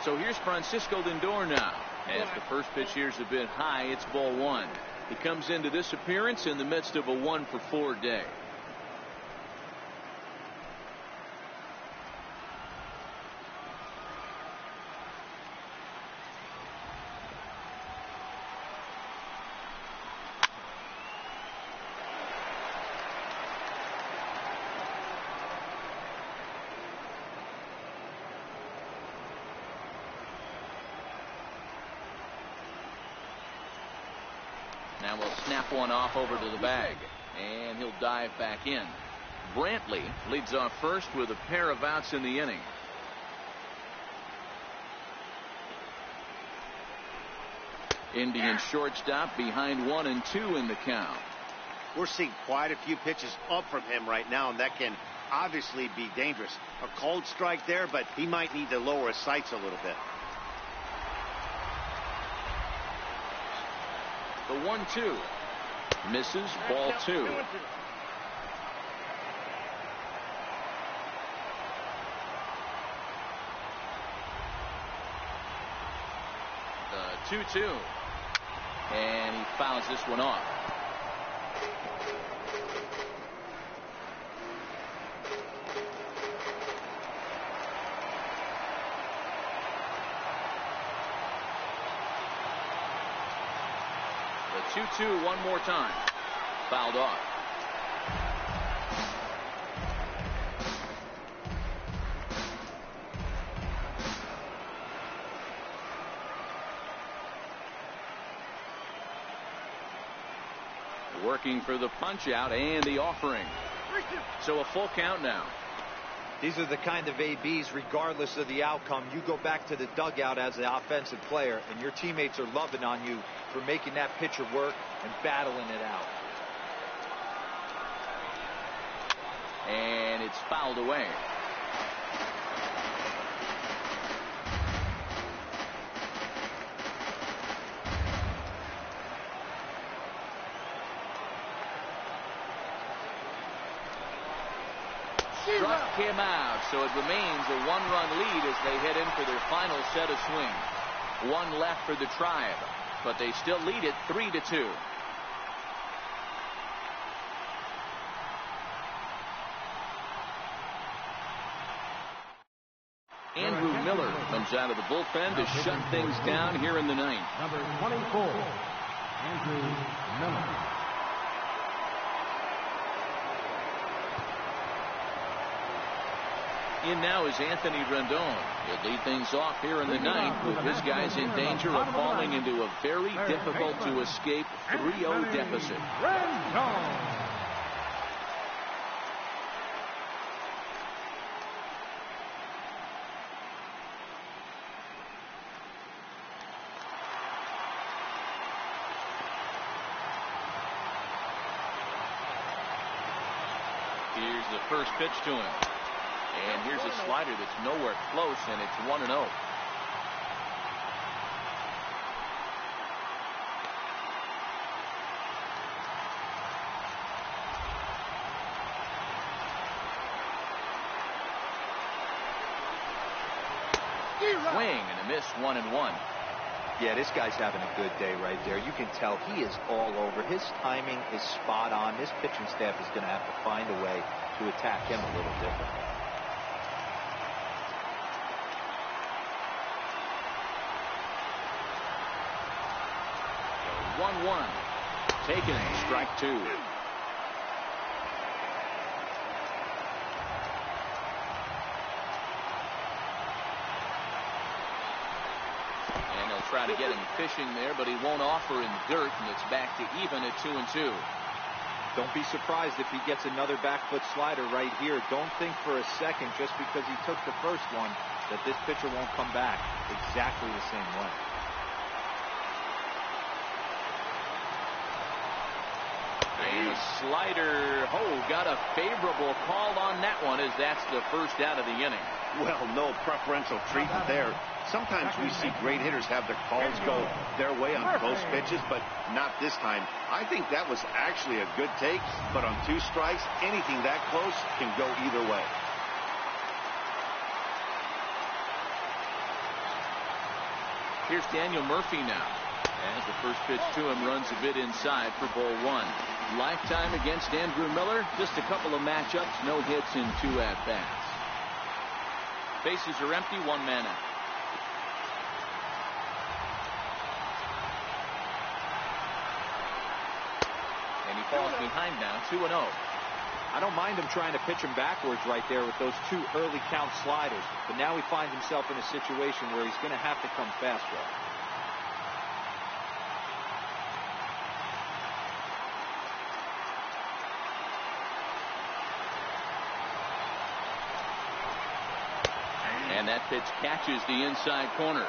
So here's Francisco Lindor now. As the first pitch here's a bit high, it's ball 1. He comes into this appearance in the midst of a 1-for-4 day. Now we'll snap one off over to the bag, and he'll dive back in. Brantley leads off first with a pair of outs in the inning. Indian shortstop behind 1 and 2 in the count. We're seeing quite a few pitches up from him right now, and that can obviously be dangerous. A cold strike there, but he might need to lower his sights a little bit. The 1-2 misses, ball 2. The 2-2, and he fouls this one off. The 2-2 one more time. Fouled off. Working for the punch out and the offering. So a full count now. These are the kind of ABs, regardless of the outcome, you go back to the dugout as the offensive player, and your teammates are loving on you for making that pitcher work and battling it out. And it's fouled away. Struck him out, so it remains a one-run lead as they head in for their final set of swings. One left for the Tribe, but they still lead it 3-2. Andrew Miller comes out of the bullpen to shut things down here in the ninth. Number 24, Andrew Miller. In now is Anthony Rendon. He'll lead things off here in the ninth with his guys in danger of falling into a very difficult to escape 3-0 deficit. Rendon. Here's the first pitch to him. And here's a slider that's nowhere close, and it's 1-0. Swing and a miss, 1-1. Yeah, this guy's having a good day right there. You can tell he is all over. His timing is spot on. This pitching staff is going to have to find a way to attack him a little different. 1-1. Taken, strike two. And he'll try to get him fishing there, but he won't offer in the dirt, and it's back to even at 2-2. Don't be surprised if he gets another back foot slider right here. Don't think for a second, just because he took the first one, that this pitcher won't come back exactly the same way. And a slider. Oh, got a favorable call on that one, as that's the first out of the inning. Well, no preferential treatment there. Sometimes we see great hitters have their calls go their way on close pitches, but not this time. I think that was actually a good take, but on 2 strikes, anything that close can go either way. Here's Daniel Murphy now, as the first pitch to him runs a bit inside for ball 1. Lifetime against Andrew Miller, just a couple of matchups, no hits in 2 at-bats. Bases are empty, 1 man out. And he falls behind now, 2-0. I don't mind him trying to pitch him backwards right there with those 2 early count sliders, but now he finds himself in a situation where he's going to have to come fastball. And that pitch catches the inside corner.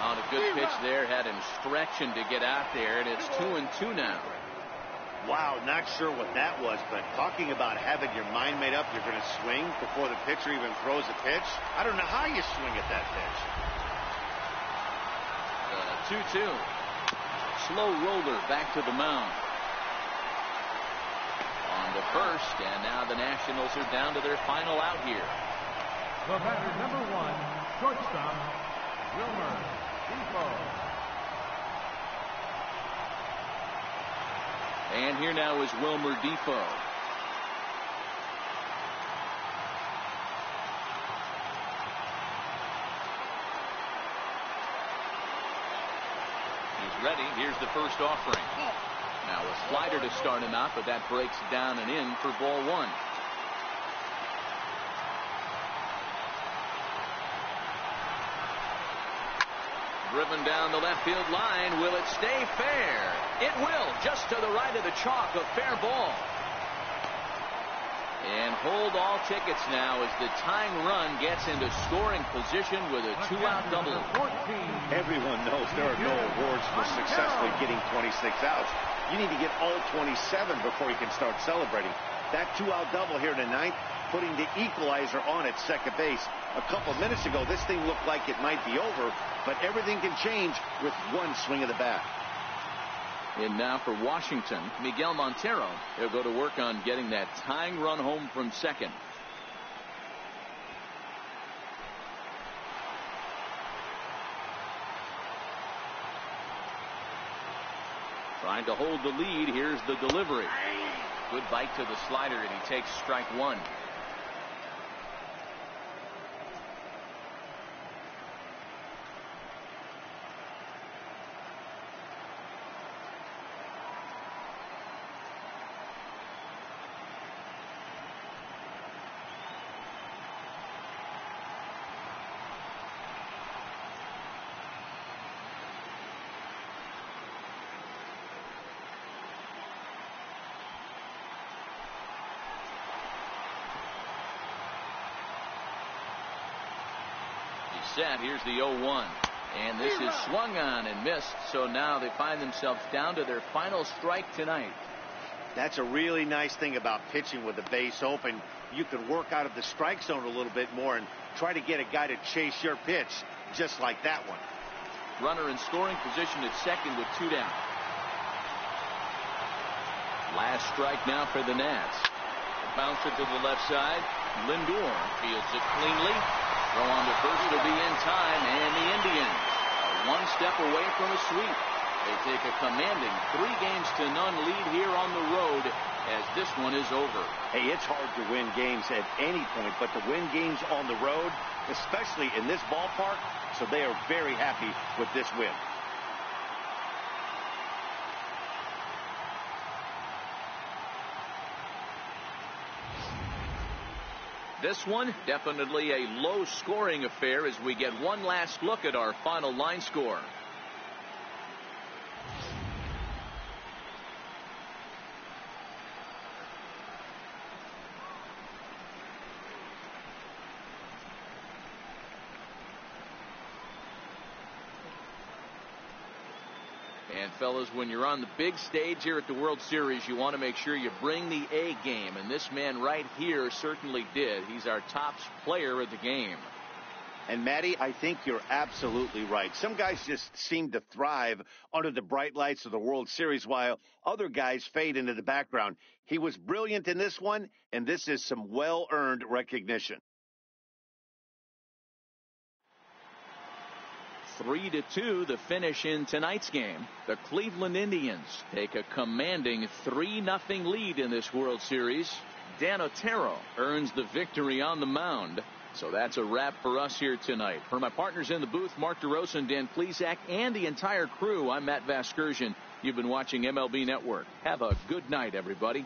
On a good pitch there, had him stretching to get out there, and it's 2-2 now. Wow, not sure what that was, but talking about having your mind made up, you're going to swing before the pitcher even throws a pitch. I don't know how you swing at that pitch. 2-2. Slow roller back to the mound. On the first, and now the Nationals are down to their final out here. The batter, number 1, shortstop, Wilmer Depot. And here now is Wilmer Depot. He's ready. Here's the first offering. Now a slider to start him out, but that breaks down and in for ball 1. Driven down the left field line. Will it stay fair? It will, just to the right of the chalk. A fair ball. And hold all tickets now as the tying run gets into scoring position with a 2-out double. Everyone knows there are no awards for successfully getting 26 outs. You need to get all 27 before you can start celebrating. That 2-out double here tonight, putting the equalizer on at second base. A couple minutes ago, this thing looked like it might be over, but everything can change with one swing of the bat. And now for Washington, Miguel Montero. He'll go to work on getting that tying run home from second. Trying to hold the lead. Here's the delivery. Good bite to the slider, and he takes strike one. Set. Here's the 0-1. And this is swung on and missed. So now they find themselves down to their final strike tonight. That's a really nice thing about pitching with the base open. You can work out of the strike zone a little bit more and try to get a guy to chase your pitch, just like that one. Runner in scoring position at second with 2 down. Last strike now for the Nats. Bounce it to the left side. Lindor fields it cleanly. Throw on to first will be in time, and the Indians are one step away from a sweep. They take a commanding 3-0 lead here on the road as this one is over. Hey, it's hard to win games at any point, but to win games on the road, especially in this ballpark, so they are very happy with this win. This one, definitely a low-scoring affair as we get one last look at our final line score. And fellas, when you're on the big stage here at the World Series, you want to make sure you bring the A game. And this man right here certainly did. He's our top player of the game. And Matty, I think you're absolutely right. Some guys just seem to thrive under the bright lights of the World Series while other guys fade into the background. He was brilliant in this one, and this is some well-earned recognition. 3-2 the finish in tonight's game. The Cleveland Indians take a commanding 3-0 lead in this World Series. Dan Otero earns the victory on the mound. So that's a wrap for us here tonight. For my partners in the booth, Mark DeRosa and Dan Plesac, and the entire crew, I'm Matt Vasgersian. You've been watching MLB Network. Have a good night, everybody.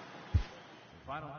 Final.